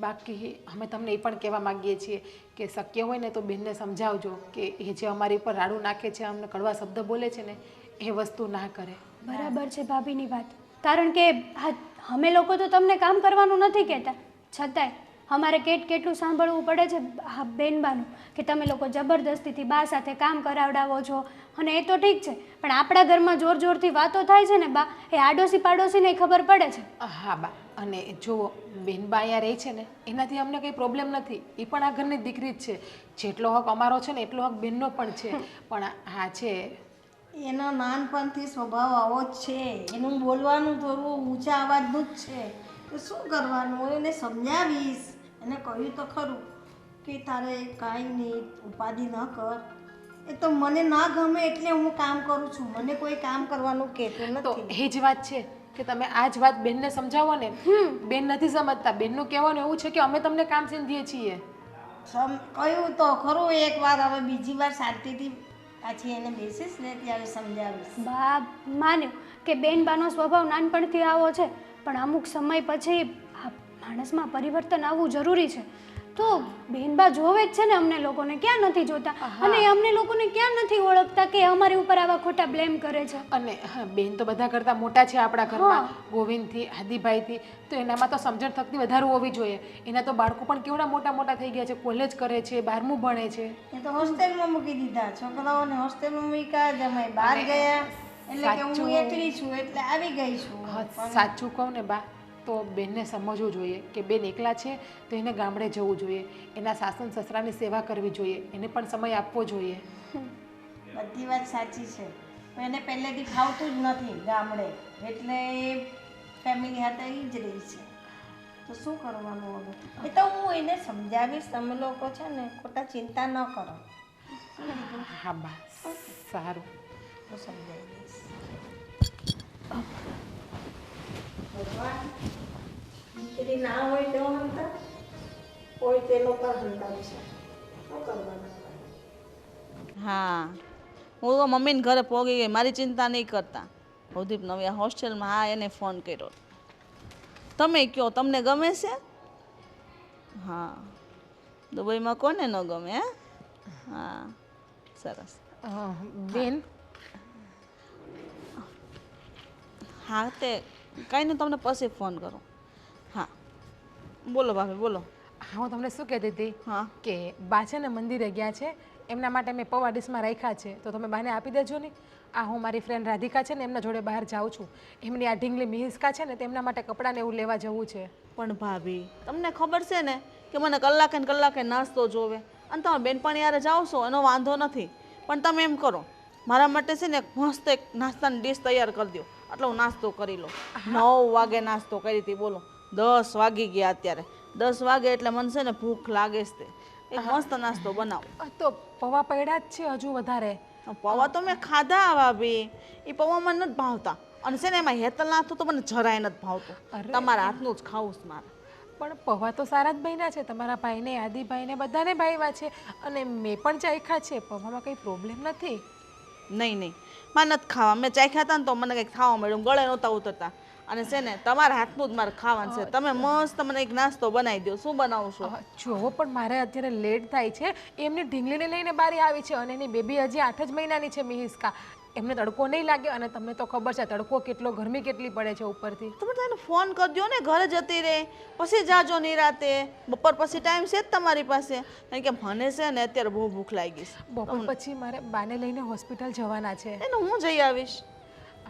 બાકી અમે તમને એ પણ કહેવા માગીએ છીએ કે શક્ય હોય ને તો બેનને સમજાવજો કે એ જે અમારી ઉપર રાડું નાખે છે, અમને કડવા શબ્દ બોલે છે ને, એ વસ્તુ ના કરે. બરાબર છે ભાભીની વાત, કારણ કે હા અમે લોકો તો તમને કામ કરવાનું નથી કહેતા, છતાંય અમારે કેટલું સાંભળવું પડે છે હા બેનબાનું કે તમે લોકો જબરદસ્તીથી બા સાથે કામ કરાવડાવો છો. અને એ તો ઠીક છે, પણ આપણા ઘરમાં જોર જોરથી વાતો થાય છે ને બા, એ આડોશી પાડોશીને ખબર પડે છે. હા બા, અને જો બેનબા અહીંયા રહે છે ને એનાથી અમને કંઈ પ્રોબ્લેમ નથી. એ પણ આ ઘરની દીકરી જ છે. જેટલો હક અમારો છે ને એટલો હક બેનનો પણ છે. પણ હા છે, એનો નાનપણથી સ્વભાવ આવો જ છે. એનું બોલવાનું થોડું ઊંચા અવાજનું જ છે. તો શું કરવાનું? હું એને સમજાવીશ, એને કહ્યું તો ખરું કે તારે કાંઈ નહીં, ઉપાધિ ન કર. એ તો મને ના ગમે એટલે હું કામ કરું છું, મને કોઈ કામ કરવાનું કહેતું તો નથી. એ જ વાત છે કે તમે આ જ વાત બેનને સમજાવો ને. બેન નથી સમજતા. બેનનું કહેવાનું એવું છે કે અમે તમને કામ સીંધીએ છીએ. કહ્યું તો ખરું એક વાર, હવે બીજી વાર શાંતિથી પાછી એને બેસીશ ને ત્યારે સમજાવીશ. બા માન્યું કે બેનબાનો સ્વભાવ નાનપણથી આવો છે, પણ અમુક સમય પછી આ માણસમાં પરિવર્તન આવવું જરૂરી છે. તો બેનબા જોવે જ છે ને અમને લોકોને, ક્યાં નથી જોતા? અને એ અમને લોકોને ક્યાં નથી ઓળખતા કે અમારી ઉપર આવા ખોટા બ્લેમ કરે છે? અને હા, બેન તો બધા કરતાં મોટા છે આપણા ઘરમાં, ગોવિંદથી, આદિભાઈથી. તો એનામાં તો સમજણ શક્તિ વધારે હોવી જોઈએ. એના તો બાળકો પણ કેવડા મોટા મોટા થઈ ગયા છે, કોલેજ કરે છે, 12મું ભણે છે. એ તો હોસ્ટેલમાં મૂકી દીધા છોકરાઓને, હોસ્ટેલમાં મૂક્યા, જમાઈ બહાર ગયા, એટલે કે હું એકલી છું એટલે આવી ગઈ છું. સાચું કહું ને બા, તો બેનને સમજવું જોઈએ કે બેન એકલા છે તો એને ગામડે જવું જોઈએ, એના સાસુ સસરાની સેવા કરવી જોઈએ, એને પણ સમય આપવો જોઈએ. બધી વાત સાચી છે, પણ એને પહેલેથી ફાવતું જ નથી ગામડે, એટલે એ ફેમિલી હાથે જ રહી છે. તો શું કરવાનું હવે? એ તો હું એને સમજાવીશ, તમે લોકો છે ને ખોટા ચિંતા ન કરો. હા બા, સારું. હું સમજાવી દઈશ. દીકરી ના હોય તો હંતા હોય તે લોકો હંતા છે. શું કરવાનું? હા, હું તો મમ્મીને ઘરે પોગી ગઈ, મારી ચિંતા નહીં કરતા. ભવદીપ નવી હોસ્ટેલમાં, હા એને ફોન કર્યો. તમે કહો તમને ગમે છે? હા, દુબઈમાં કોને ન ગમે? હે હા, સરસ. બેન, હા તે કાંઈ નહીં, તમને પછી ફોન કરો. હા બોલો ભાભી બોલો. હા હું તમને શું કહેતી હતી હા કે બા છે ને મંદિરે ગયા છે, એમના માટે મેં પૌવા ડીશમાં રાખ્યા છે, તો તમે બાને આપી દેજો ને. આ હું મારી ફ્રેન્ડ રાધિકા છે ને એમના જોડે બહાર જાઉં છું, એમની આ ઢીંગલી મિહિસ્કા છે ને તેમના માટે કપડાને એવું લેવા જવું છે. પણ ભાભી તમને ખબર છે ને કે મને કલાકે ને કલાકે નાસ્તો જોવે, અને તમે બેનપણી યારે જાઓ છો એનો વાંધો નથી, પણ તમે એમ કરો મારા માટે છે ને એક મસ્ત એક નાસ્તાની ડીશ તૈયાર કરી દો, એટલે હું નાસ્તો કરી લઉં. 9 વાગે નાસ્તો કરી હતી, બોલો 10 વાગી ગયા અત્યારે. 10 વાગે એટલે મને છે ને ભૂખ લાગે છે, એક મસ્ત નાસ્તો બનાવો. તો પૌવા પડ્યા જ છે હજુ વધારે. પૌવા તો મેં ખાધા ભાભી, એ પૌવા મને નથી ભાવતા, અને છે ને એમાં હેતલના હાથનું તો મને જરાય નથી ભાવતું. તમારા હાથનું જ ખાવું છે મારે. પણ પૌવા તો સારા જ બન્યા છે, તમારા ભાઈને, આદિભાઈને બધાને ભાવ્યા છે, અને મેં પણ ચાખ્યા છે, પૌવામાં કંઈ પ્રોબ્લેમ નથી. નહીં નહીં, મારે નથી ખાવા. મેં ચાખ્યા હતા ને તો મને કંઈક ખાવા મળ્યું, ગળે નહોતા ઉતરતા. અને છે ને તમારા હાથનું જ મારે ખાવાનું છે. તમે મસ્ત મને એક નાસ્તો બનાવી દો. શું બનાવશો? જો પણ મારે અત્યારે લેટ થાય છે, એમની ઢીંગલીને લઈને બારી આવી છે, અને એની બેબી હજી 8 જ મહિનાની છે મિહિસ્કા. એમને તડકો નહીં લાગે અને તમને તો ખબર છે તડકો કેટલો ગરમી કેટલી પડે છે ઉપરથી. તમે તેને ફોન કરજો ને, ઘરે જતી રહે પછી જાજો નિરાતે. બપોર પછી ટાઈમ છે જ તમારી પાસે? કારણ કે મને છે ને અત્યારે બહુ ભૂખ લાગી છે. બપોર પછી મારે બાને લઈને હોસ્પિટલ જવાના છે. એનું હું જઈ આવીશ,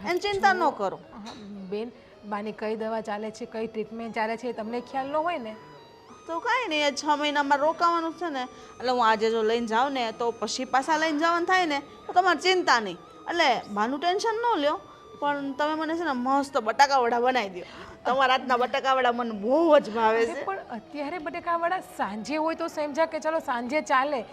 એની ચિંતા ન કરો. હા, બેન બાની કઈ દવા ચાલે છે, કઈ ટ્રીટમેન્ટ ચાલે છે એ તમને ખ્યાલ ન હોય ને? તો કાંઈ નહીં, 6 મહિનામાં રોકાવાનું છે ને, એટલે હું આજે જો લઈને જાઉં ને તો પછી પાછા લઈને જવાનું થાય ને તો તમારે ચિંતા નહીં. એટલે બાનું ટેન્શન ન લ્યો, પણ તમે મને છે ને મસ્ત બટાકા વડા બનાવી દો. તમારા હાથના બટાકા વડા મને બહુ જ ભાવે અરે છે. પણ અત્યારે બટેકાવાળા સાંજે હોય તો સમજા કે ચલો સાંજે ચાલે,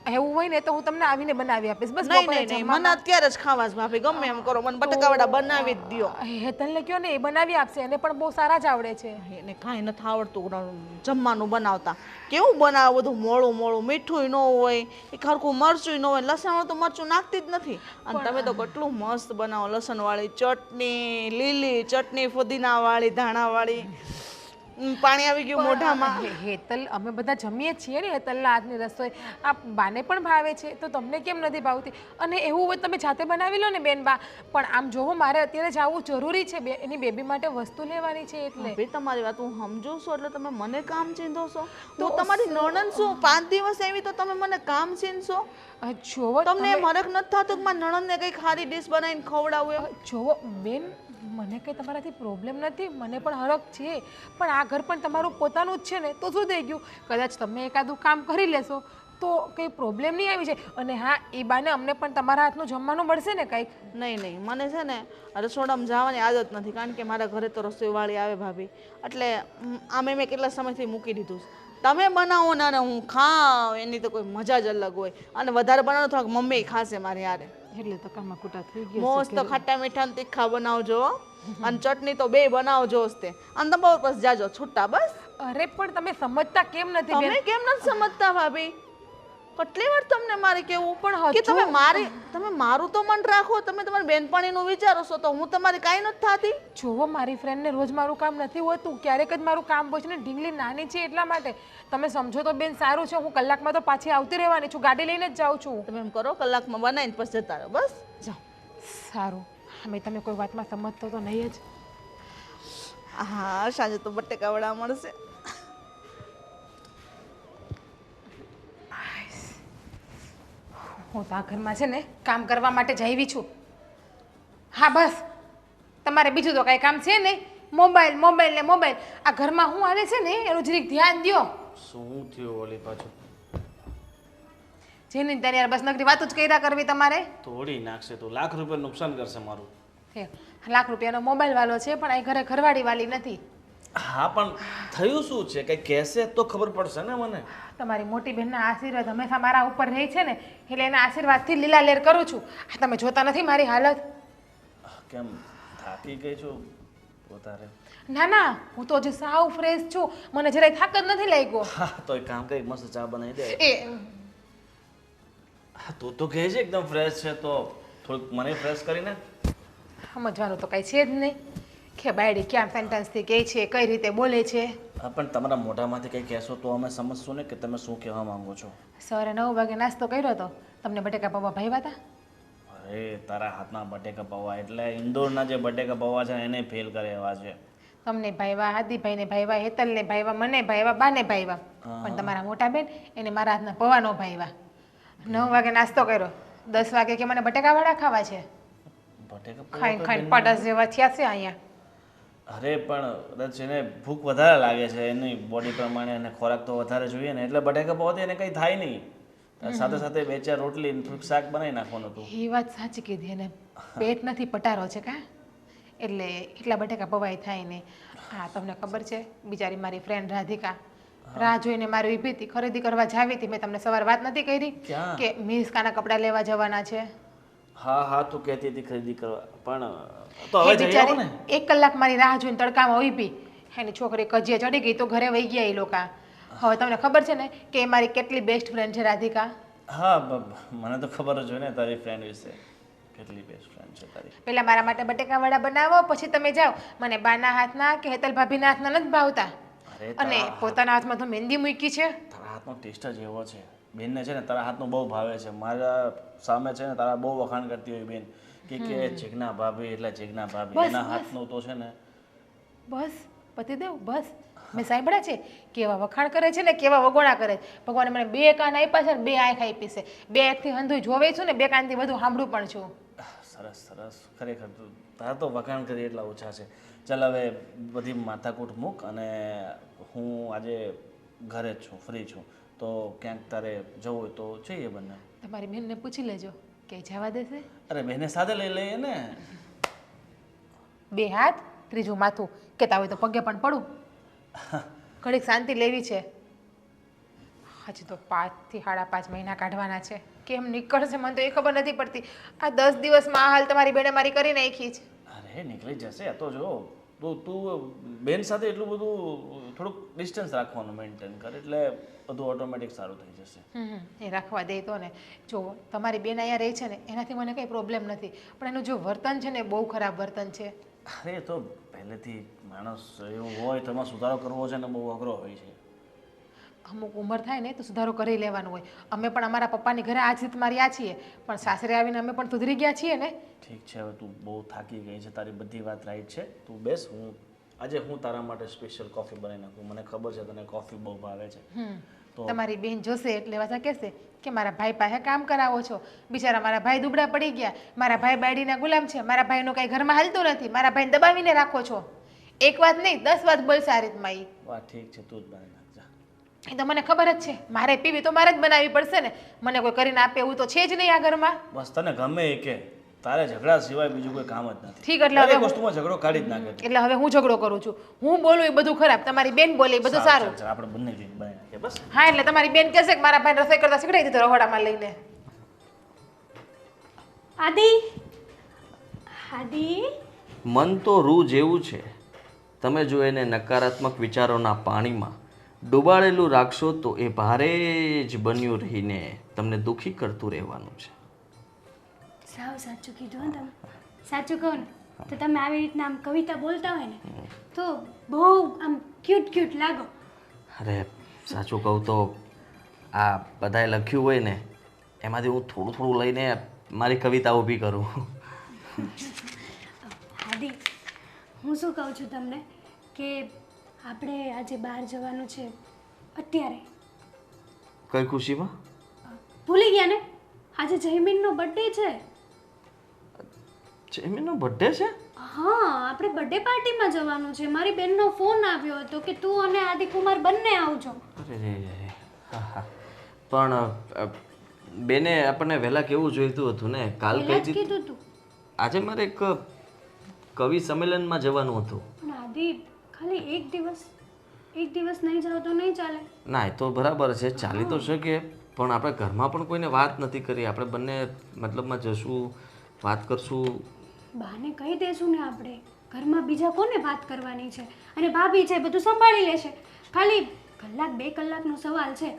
એવું હોય ને તો હું તમને આવીને બનાવી આપીશ. બસ નહીં બપોરે નહીં નહીં, મને અત્યારે જ ખાવા જ ભાભી, ગમે એમ કરો, મને બટાકા વડા બનાવી જ દો. હેતલને કયો ને એ બનાવી આપશે, એને પણ બહુ સારા જ આવડે છે. એને કાંઈ નથી આવડતું જમવાનું બનાવતા. કેવું બનાવે બધું મોળું મોળું, મીઠું ન હોય, એ ખરખું મરચું ન હોય, લસણ તો મરચું નાખતી જ નથી. અને તમે તો કેટલું મસ્ત બનાવો, લસણવાળી ચટણી, લીલી ચટણી, ફુદીનાવાળી, ધાણાવાળી. પાણી આવી ગયું મોઢામાં. હેતલ અમે બધા જમીએ છીએ ને હેતલના હાથની રસોઈ, આ બાને પણ ભાવે છે તો તમને કેમ નથી ભાવતી? અને એવું હોય તમે જાતે બનાવી લો ને બેન બા. પણ આમ જોવો મારે અત્યારે જવું જરૂરી છે, એની બેબી માટે વસ્તુ લેવાની છે એટલે. ભાઈ તમારી વાત હું સમજુ છું, એટલે તમે મને કામ ચીંધો છો? તો તમારી નણંદ શું 5 દિવસ એવી તો તમે મને કામ ચીંધશો? જોવો તમને એમ હરખ નથી થતું કે મારી નણંદને કંઈક સારી ડીશ બનાવીને ખવડાવું એમ? જોવો બેન, મને કંઈ તમારાથી પ્રોબ્લેમ નથી, મને પણ હરખ છે, પણ આ ઘર પણ તમારું પોતાનું જ છે ને, તો શું થઈ ગયું? કદાચ તમે એકાદું કામ કરી લેશો તો કંઈ પ્રોબ્લેમ નહીં આવી જાય. અને હા, એ બાને અમને પણ તમારા હાથનું જમવાનું મળશે ને કંઈક? નહીં નહીં, મને છે ને રસોડામાં જવાની આદત નથી, કારણ કે મારા ઘરે તો રસોઈવાળી આવે ભાભી, એટલે આમે મેં કેટલા સમયથી મૂકી દીધું છે. તમે બનાવો ને અને હું ખાઉં, એની તો કોઈ મજા જ અલગ હોય. અને વધારે બનાવો તો મમ્મી ખાશે મારી હારે. એટલે તો કામમાં કુટા થઈ ગયા. મસ્ત ખાટા મીઠા ને તીખા બનાવજો, અને ચટણી તો બે બનાવજો જ તે. અને તમે બપોર પછી જાજો છૂટા બસ. અરે પણ તમે સમજતા કેમ નથી બેન? તમે કેમ નથી સમજતા ભાભી? કેટલી વાર તમને મારે કેવું પણ કે તમે મારું તો મન રાખો, તમે તમારી બેનપણીનું વિચારો છો તો હું તમારી કાંઈ નથી થતી. જોવો મારી ફ્રેન્ડને રોજ મારું કામ નથી હોતું, ક્યારેક જ મારું કામ હોય છે ને, ઢીંગલી નાની છે એટલા માટે. તમે સમજો તો બેન સારું છે, હું કલાકમાં તો પાછી આવતી રહેવાની છું, ગાડી લઈને જ જાઉં છું. તમે એમ કરો, કલાકમાં બનાવીને પછી જતા રહો બસ. જાઓ. સારું, અમે તમે કોઈ વાતમાં સમજતો તો નહીં જ. હા, સાંજે તો બટેકા વડા મળશે. હું તો આ ઘરમાં છે ને કામ કરવા માટે જ આવી છું. હા બસ, તમારે બીજું તો કાંઈ કામ છે નહીં. મોબાઈલ મોબાઈલ ને મોબાઈલ. આ ઘરમાં હું આવે છે ને એનું જરીક ધ્યાન દ્યો. શું થયું ઓલી પાછું? જેની ત્યારે યાર બસ નકરી વાતો જ કર્યા કરવી તમારે. તોડી નાખશે તો, લાખ રૂપિયા નુકસાન કરશે મારું. લાખ રૂપિયાનો મોબાઈલ વાળો છે પણ આ ઘરે ઘરવાળી વાળી નથી. હા પણ થયું શું છે? કઈ કહેશે તો ખબર પડશે ને મને. તમારી મોટી બહેનના આશીર્વાદ હંમેશા મારા ઉપર રહે છે ને, એટલે એના આશીર્વાદથી લીલા લેર કરું છું. આ તમે જોતા નથી મારી હાલત? કેમ થાકી ગઈ છું વધારે? ના ના, હું તો હજી સાવ ફ્રેશ છું, મને જરાય થાક જ નથી લાગ્યો. હા તો એક કામ કરી, મસ્ત ચા બનાવી દે. એ હા તું તો કહે છે એકદમ ફ્રેશ છે, તો થોડુંક મને ફ્રેશ કરીને. સમજવાનું તો કાંઈ છે જ નહીં કે બાયડી ક્યાં સેન્ટન્સથી કહે છે, કઈ રીતે બોલે છે. હા પણ તમારા મોઢામાંથી કંઈ કહેશો તો અમે સમજશું ને કે તમે શું કહેવા માંગો છો. સવારે 9 વાગે નાસ્તો કર્યો હતો, તમને બટેકા પૌવા ભાવ્યા હતા? અરે તારા હાથના બટેકા પૌવા એટલે ઇન્દોરના જે બટેકા પૌવા છે એને ફેલ કરે એવા છે. તમને ભાઈવા, હાદીભાઈને ભાઈવા, હેતલને ભાઈવા, મને ભાઈવા, બાને ભાઈવા, પણ તમારા મોટા બેન એને મારા હાથના પૌવા નો ભાઈવા. 9 વાગે નાસ્તો કર્યો, 10 વાગે કે મને બટેકા વડા ખાવા છે. બટેકા ખાઈને ખાઈને પડાસ જેવા થયા છે અહીંયા. અરે પણ કદાચ એને ભૂખ વધારે લાગે છે, એની બોડી પ્રમાણે એને ખોરાક તો વધારે જોઈએ ને, એટલે બટેકા પૌવાથી એને કંઈ થાય નહીં. સાથે સાથે 2-4 રોટલી ને થોડુંક શાક બનાવી નાખવાનું હતું. એ વાત સાચી કીધી, એને પેટ નથી પટારો છે કા, એટલે એટલા બટેકા પવાય થાય ને. હા તમને ખબર છે, બિચારી મારી ફ્રેન્ડ રાધિકા રાહ જોઈને મારી ઊભી હતી, ખરીદી કરવા જાવી હતી. મેં તમને સવારે વાત નથી કરી ક્યાં? કે મિસ્કાના કપડાં લેવા જવાના છે? હા હા તું કહેતી હતી ખરીદી કરવા, પણ તો હવે જઈ આવો ને. 1 કલાક મારી રાહ જોઈને તડકામાં ઊભી, એની છોકરી કજીએ ચડી ગઈ તો ઘરે વહી ગયા એ લોકો. હવે તમને ખબર છે ને કે એ મારી કેટલી બેસ્ટ ફ્રેન્ડ છે રાધિકા. હા મને તો ખબર જ હોય ને તારી ફ્રેન્ડ વિશે, કેટલી બેસ્ટ ફ્રેન્ડ છે તારી. પેલા મારા માટે બટેકા વડા બનાવો, પછી તમે જાઓ. મને બાના હાથના કે હેતલ ભાભીના હાથના નથી ભાવતા. અરે અને પોતાના હાથમાં તો મહેંદી મૂકી છે. તારા હાથનો ટેસ્ટ જ એવો છે. બેનને છે ને તારા હાથનું બહુ ભાવે છે. મારા સામે છે ને તારા બહુ વખાણ કરતી હોય બેન કે ચીકના ભાભી એટલે ચીકના ભાભી એના હાથનું તો છે ને બસ પતિદેવ બસ મેં સાંભળ્યા છે કેવા વખાણ કરે છે ને કેવા વગોણા કરે છે. ભગવાને મને 2 કાન આપ્યા છે ને 2 આંખ આપી છે. 2 આંખથી હંધુય જોવે છું ને 2 કાનથી બધું સાંભળું પણ છું. સરસ સરસ ખરેખર તારા તો વખાણ કરી એટલા ઓછા છે. ચાલ હવે બધી માથાકૂટ મૂક અને હું આજે ઘરે જ છું, ફ્રી છું, તો ક્યાંક તારે જવું હોય તો જઈએ બંને. તમારી બેનને પૂછી લેજો કે જવા દેશે. અરે બેને સાથે લઈ લઈએ ને. 2 હાથ 3જું માથું કહેતા હોય તો પગે પણ પડું. ઘડીક શાંતિ લેવી છે. હજી તો 5 થી 5.5 મહિના કાઢવાના છે. કેમ નીકળશે મને તો એ ખબર નથી પડતી. આ 10 દિવસમાં આ હાલ તમારી બેને મારી કરી નાખી છે. અરે નીકળી જશે. આ તો જો તું બેન સાથે એટલું બધું થોડુંક ડિસ્ટન્સ રાખવાનું મેન્ટેન કર એટલે બધું ઓટોમેટિક સારું થઈ જશે. એ રાખવા દે તો ને. જો તમારી બેન અહીંયા રહે છે ને એનાથી મને કંઈ પ્રોબ્લેમ નથી, પણ એનું જો વર્તન છે ને બહુ ખરાબ વર્તન છે. અરે તો પહેલેથી માણસ એવું હોય તો એમાં સુધારો કરવો છે ને બહુ અઘરો હોય છે. અમુક ઉંમર થાય ને તો સુધારો કરી લેવાનો હોય. અમે પણ અમારા પપ્પાની ઘરે આ જીત માર્યા છીએ, પણ સાસરે આવીને અમે પણ સુધરી ગયા છીએ ને. ઠીક છે, હવે તું બહુ થાકી ગઈ છે, તારી બધી વાત રાઈટ છે. તું બેસ, આજે હું તારા માટે સ્પેશિયલ કોફી બનાવી નાખું. મને ખબર છે તને કોફી બહુ ભાવે છે. તો તમારી બેન જોશે એટલે પાછા કહેશે કે મારા ભાઈ પાસે કામ કરાવો છો. બિચારા મારા ભાઈ દુબળા પડી ગયા, મારા ભાઈ બાયડીના ગુલામ છે, મારા ભાઈનું કંઈ ઘરમાં હાલતું નથી, મારા ભાઈને દબાવીને રાખો છો. એક વાત નહીં 10 વાત બોલશે આ રીતમાં ઈ. વાહ ઠીક છે, તું જ બનાવી નાખજા. એ તો મને ખબર જ છે. મારે પીવી તો મારે જ બનાવવી પડશે ને. મને કોઈ કરીને આપે એવું તો છે જ નહીં આ ઘરમાં. બસ તને ગમે એ કે તારે ઝઘડા સિવાય બીજું કોઈ કામ જ નથી. ઠીક, એટલે હવે દરેક વસ્તુમાં ઝઘડો કાઢી જ નાખે. એટલે હવે હું ઝઘડો કરું છું. હું બોલું એ બધું ખરાબ, તમારી બેન બોલે એ બધું સારું. ચાલ આપણે બંને જઈને બનાવી નાખીએ બસ. હા, એટલે તમારી બેન કહેશે કે મારા ભાઈ રસોઈ કરતા શીખડાવી દીધો રહોડામાં લઈને. આદિ આદિ મન તો રૂ જેવું છે. તમે જો એને નકારાત્મક વિચારોના પાણીમાં ડૂબાડેલું રાખશો તો એ ભારે જ બન્યું રહીને તમને દુઃખી કરતું રહેવાનું છે. સાવ સાચું કીધું હો તમે. સાચું કહું ને તો તમે આવી રીતના આમ કવિતા બોલતા હોય ને તો બહુ આમ ક્યુટ લાગો. અરે સાચું કહું તો આ બધાએ લખ્યું હોય ને એમાંથી હું થોડું લઈને મારી કવિતા ઊભી કરું. આદિ હું શું કહું છું તમને કે આપણે આજે બહાર જવાનું છે અત્યારે. કઈ ખુશીમાં? ભૂલી ગયા ને? આજે જયમીનનો બર્થડે છે. જયમીનનો બર્થડે છે? હા, આપણે બર્થડે પાર્ટીમાં જવાનું છે. મારી બેનનો ફોન આવ્યો હતો કે તું અને આદિકુમાર બંને આવજો. અરે હા, પણ બેને આપણને વહેલા કેવું જોઈતું હતું ને. કાલ પહેલા જ કહી કીધું તું. આજે મારે એક કવિ સંમેલનમાં જવાનું હતું. પણ આદિ ખાલી એક દિવસ નહીં જાવ તો નહીં ચાલે. ના એ તો બરાબર છે, ચાલી તો શકે, પણ આપણે ઘરમાં પણ કોઈને વાત નથી કરી. આપણે બંને મતલબમાં જશું, વાત કરશું. બાને કહી દેશું ને આપણે. ઘરમાં બીજા કોને વાત કરવાની છે? અને ભાભી છે બધું સંભાળી લેશે. ખાલી 1-2 કલાકનો સવાલ છે.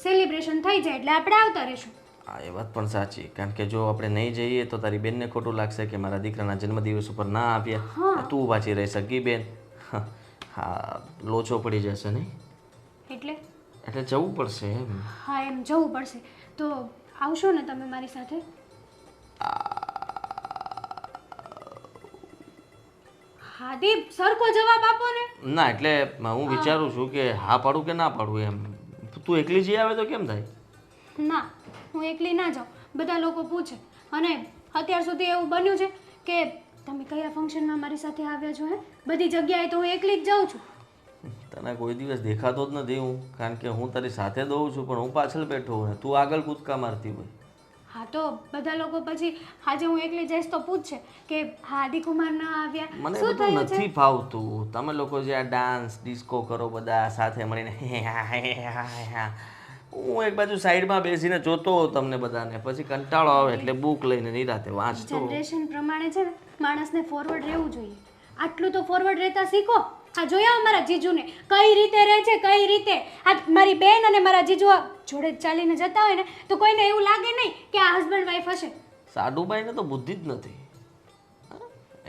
સેલિબ્રેશન થઈ જાય એટલે આપણે આવતા રહીશું. હા એ વાત પણ સાચી, કારણ કે જો આપણે નહીં જઈએ તો તારી બેનને ખોટું લાગશે કે મારા દીકરાના જન્મદિવસ ઉપર ના આવ્યા. તું પાછી રહી શકી બેન. હા, લોચો પડી જશે નહીં એટલે જવું પડશે એમ. હા, એમ જવું પડશે. તો આવશો ને તમે મારી સાથે? હા દીપ, સરખો જવાબ આપો ને. ના એટલે હું વિચારું છું કે હા પાડું કે ના પાડું એમ. તું એકલી જઈ આવે તો કેમ થાય? ના, હું એકલી ના જાઉં. બધા લોકો પૂછે. અને અત્યાર સુધી એવું બન્યું છે કે તમે કયા ફંક્શનમાં મારી સાથે આવ્યા છો? બધી જગ્યાએ તો હું એકલી જ જાઉં છું. તને કોઈ દિવસ દેખાતો જ નથી હું, કારણ કે હું તારી સાથે દઉં છું પણ હું પાછળ બેઠો હોય, તું આગળ કૂદકા મારતી હોય. હા, તો બધા લોકો પછી આજે હું એકલી જઈશ તો પૂછશે કે હા આદિકુમાર ના આવ્યા. મને શું બધું થયું છે? નથી ફાવતું. તમે લોકો જે આ ડાન્સ ડિસ્કો કરો બધા સાથે મળીને, હું એક બાજુ સાઈડમાં બેસીને જોતો હોઉં તમને બધાને, પછી કંટાળો આવે એટલે બુક લઈને નિરાતે વાંચતો. જનરેશન પ્રમાણે છે ને માણસને ફોરવર્ડ રહેવું જોઈએ. આટલું તો ફોરવર્ડ રહેતા શીખો. આ જોયા અમારા જીજુને કઈ રીતે રહે છે, કઈ રીતે. આ મારી બેન અને મારા જીજુ જોડે ચાલીને જતા હોય ને તો કોઈને એવું લાગે નહીં કે આ હસબન્ડ વાઈફ હશે. સાડુભાઈને તો બુદ્ધિ જ નથી.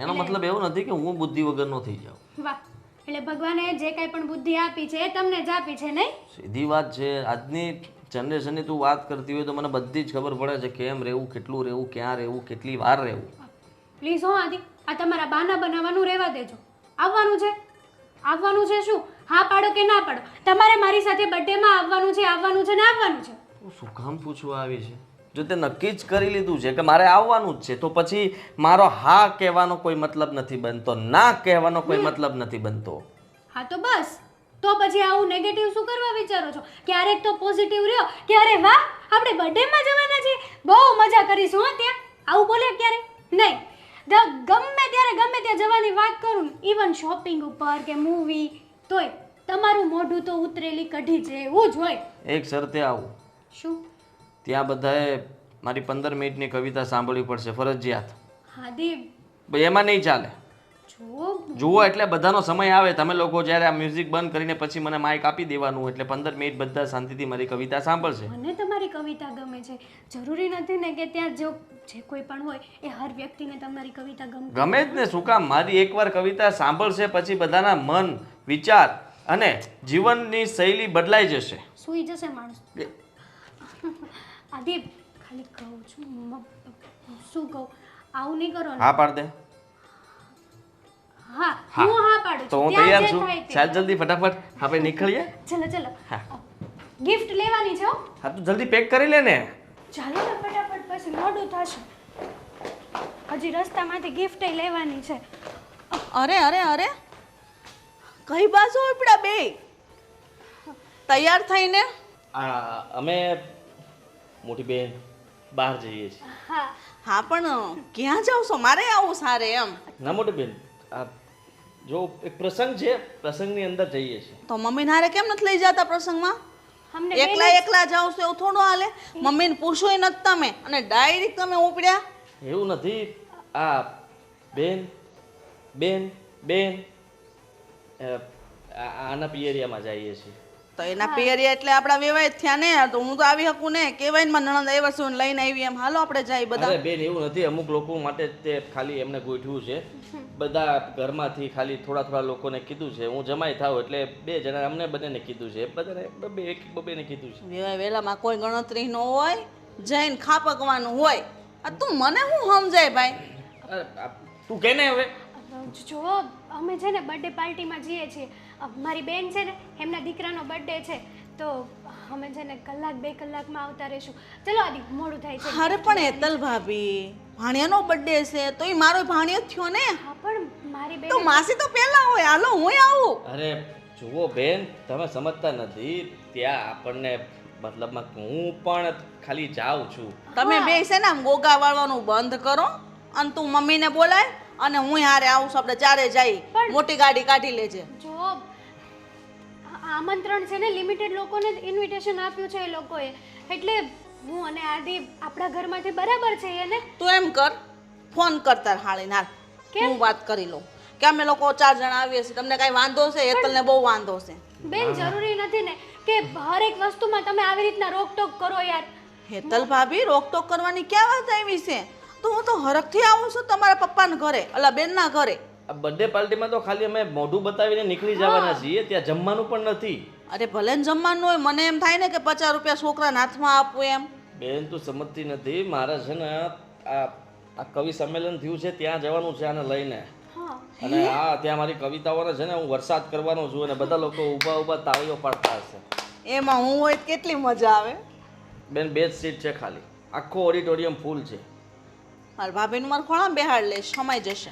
એનો મતલબ એવું નથી કે હું બુદ્ધિ વગરનો થઈ જાઉં. વાહ, એટલે ભગવાને જે કાંઈ પણ બુદ્ધિ આપી છે એ તમને જ આપી છે નહીં? સીધી વાત છે. આજની જનરેશનની તું વાત કરતી હોય તો મને બધી જ ખબર પડે છે કેમ રહેવું, કેટલું રહેવું, ક્યાં રહેવું, કેટલી વાર રહેવું. પ્લીઝ હો આદિ, આ તમારા બહાના બનાવવાનું રહેવા દેજો. આવવાનું છે? આવવાનું છે શું? હા પાડો કે ના પાડો? તમારે મારી સાથે બર્થડેમાં આવવાનું છે, આવવાનું છે ને આવવાનું છે. તું શું કામ પૂછવા આવી છે? જો તે નક્કી જ કરી લીધું છે કે મારે આવવાનું જ છે તો પછી મારો હા કહેવાનો કોઈ મતલબ નથી બનતો, ના કહેવાનો કોઈ મતલબ નથી બનતો. હા તો બસ, તો પછી આવું નેગેટિવ શું કરવા વિચારો છો? ક્યારેક તો પોઝિટિવ રહ્યો કે અરે વાહ આપણે બર્થડેમાં જવાના છે, બહુ મજા કરીશું. હા ત્યાં આવું બોલે ક્યારે નહીં. ગમે ત્યારે ગમે ત્યાં જવાની વાત કરું ને, ઇવન શોપિંગ ઉપર કે મૂવી, તોય તમારું મોઢું તો ઉતરેલી કઢી જેવું જ હોય. એક શરતે આવું, શું? ત્યાં બધાએ મારી 15 મિનિટની કવિતા સાંભળવી પડશે ફરજિયાત. હા દેવ, ભાઈ એમાં નહીં ચાલે. જો જુઓ એટલે બધાનો સમય આવે, તમે લોકો જ્યારે આ મ્યુઝિક બંધ કરીને પછી મને માઇક આપી દેવાનું એટલે 15 મિનિટ બધા શાંતિથી મારી કવિતા સાંભળશે. મને તમારી કવિતા ગમે છે. જરૂરી નથી ને કે ત્યાં જે કોઈ પણ હોય એ હર વ્યક્તિને તમારી કવિતા ગમે. ગમે જ ને, શું કામ? મારી એકવાર કવિતા સાંભળશે પછી બધાના મન, વિચાર અને જીવનની શૈલી બદલાઈ જશે. સૂઈ જશે માણસ. આદિ ખાલી કહું છું, શું કહું, આવું નહીં કરો ને. હા પાડ દે. હા હું હા પાડું તો છું. હું ત્યાં તૈયાર જે છું. થાય તે. ચાલ જલ્દી ફટાફટ આપણે નીકળીએ. ચલો ચલો, હા. ગિફ્ટ લેવાની છે હો. હા તું જલ્દી પેક કરી લે ને. ચાલો ને ફટાફટ, પછી મોડું થશે. હજી રસ્તામાંથી ગિફ્ટ લેવાની છે. અરે અરે અરે, કઈ બાજુ ઉપડ્યા બે? તૈયાર થઈને? અમે મોટી બેન બહાર જઈએ છીએ. હા હા પણ ક્યાં જાવ છો? મારે આવું સારે એમ. ના મોટી બેન, આ જો એક પ્રસંગ છે, પ્રસંગની અંદર જઈએ છીએ. તો મમ્મીને હારે કેમ નથી લઈ જતા પ્રસંગમાં? અમને એકલા એકલા જાવ છો એવું થોડું હાલે? મમ્મીને પૂછોય નથી તમે અને ડાયરેક્ટ તમે ઉપડ્યા. એવું નથી. આ બેન બેન બેન આના પિયરિયામાં જઈએ છીએ. તો એના પિયરિયા એટલે આપણા વેવાય થયા ને. તો હું તો આવી શકું ને, કેવાય ને મારા નણંદ આવ્યા છું ને લઈને આવી એમ. હાલો આપણે જાય બધા. અરે બેન એવું નથી, અમુક લોકો માટે તે ખાલી એમને ગોઠવ્યું છે. બધા ઘરમાંથી ખાલી થોડા થોડા લોકોને કીધું છે. હું જમાઈ થાવ એટલે 2 જણા અમને બંનેને કીધું છે, બધાને એક બબેને કીધું છે. વેવાય વેલામાં કોઈ ગણતરી ન હોય, જઈને ખાપકવાનું હોય. આ તું મને શું સમજાય ભાઈ? અરે, તું કે ને હવે. જો અમે છે ને બર્થડે પાર્ટીમાં જઈએ છીએ. મારી બેન છે ને, એમના દીકરાનો બર્થડે છે, તો અમે છે ને 1-2 કલાકમાં આવતા રહીશું. ચલો આદિ, મોડું થાય છે. અરે પણ હેતલ ભાભી, ભાણિયાનો બર્થડે છે તો એ મારો ભાણિયો જ થયો ને. હા પણ મારી બેન તો માસી તો પહેલા હોય. હાલો હું આવું. અરે જુઓ બેન, તમે સમજતા નથી. ત્યાં આપણને મતલબમાં હું પણ ખાલી જાઉં છું. તમે બે છે ને આમ ગોગા વાળવાનું બંધ કરો અને તું મમ્મીને બોલાય અને હું હારે આવું છું. આપણે ચારે જઈ, મોટી ગાડી કાઢી લેજે. જો આમંત્રણ છે ને લિમિટેડ લોકોને ઇન્વિટેશન આપ્યું છે એ લોકોએ, એટલે હું અને આદિ આપણા ઘરમાંથી બરાબર છે એને. તું એમ કર, ફોન કર તાર હાળીને હાલ. હું વાત કરી લઉં કે અમે લોકો 4 જણા આવીએ છીએ. તમને કાંઈ વાંધો છે? હેતલને બહુ વાંધો છે. બેન જરૂરી નથી ને કે હરેક વસ્તુમાં તમે આવી રીતના રોકટોક કરો યાર. હેતલ ભાભી, રોકટોક કરવાની ક્યાં વાત આવી છે? તો હું તો હરખથી આવું છું તમારા પપ્પાના ઘરે, અલા બેનના ઘરે. આ બર્થડે પાર્ટીમાં તો ખાલી અમે મોઢું બતાવીને નીકળી જવાના છીએ, ત્યાં જમવાનું પણ નથી. અરે ભલે ને જમવાનું હોય, મને એમ થાય ને કે 50 રૂપિયા છોકરાના હાથમાં આપવું એમ. બેન તું સમજતી નથી. મારે છે ને આ કવિ સંમેલન થયું છે ત્યાં જવાનું છે આને લઈને. અને ત્યાં મારી કવિતાઓને છે ને હું વરસાદ કરવાનો છું અને બધા લોકો ઊભા ઊભા તાળીઓ પાડતા હશે. એમાં હું હોય તો કેટલી મજા આવે. બેન 2 જ સીટ છે ખાલી, આખો ઓડિટોરિયમ ફૂલ છે. મારા ભાભીનું મારે ખોળામાં બેહાડ લઈશ, સમાઈ જશે.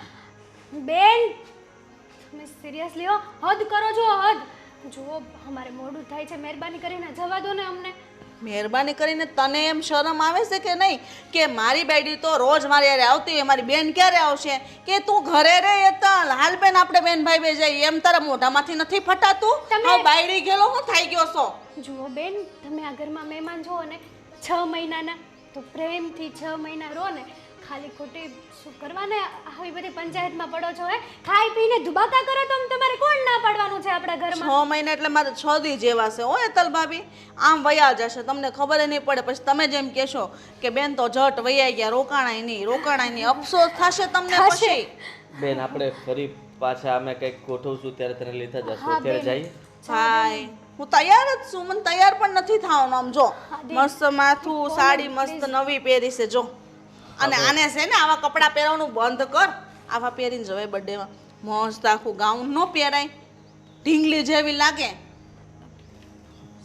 બેન તમે સિરિયસલી હો, હદ કરો છો હદ. જો અમારે મોડું થાય છે, મહેરબાની કરીને જવા દો ને અમને. મહેરબાની કરીને તને એમ શરમ આવે છે કે નહીં કે મારી બેડી તો રોજ મારી યારે આવતી હોય, મારી બેન ક્યારે આવશે? કે તું ઘરે રે હેતલ, હાલ બેન આપણે બેન ભાઈ બે જઈએ. એમ તારા મોઢામાંથી નથી ફટાતું? હવે બાયડી ગયેલો હું થઈ ગયો છો? જુઓ બેન, તમે આ ઘરમાં મહેમાન છો ને 6 મહિનાના, તો પ્રેમથી 6 મહિના રહો ને. ખાલી ખોટી શું કરવાને આવી બધી પંચાયતમાં પડો છો? હે ખાઈ પીને ધુબાકા કરો તો તમારે કોણ ના પાડવાનું છે આપણા ઘરમાં? 6 મહિના એટલે મારે 6 દી જેવા છે. ઓ હેતલ ભાભી, આમ વયા જશે, તમને ખબર નહીં પડે. પછી તમે જેમ કહેશો કે બેન તો જટ વૈયા ગયા, રોકાણાય નહીં. અફસોસ થશે તમને પછી. બેન આપણે ફરી પાછા અમે કંઈક ગોઠવશું ત્યારે તને લેતા જશું. અત્યારે જઈએ. હાય, હું તૈયાર જ છું. મને તૈયાર પણ નથી થવાનું. આમ જો, મસ્ત માથું, સાડી મસ્ત નવી પહેરી છે. જો અને આને છે ને આવા કપડાં પહેરવાનું બંધ કર. આવા પહેરીને જવાય બર્થડેમાં. મસ્ત આખું ગાઉન ન પહેરાય, ઢીંગલી જેવી લાગે.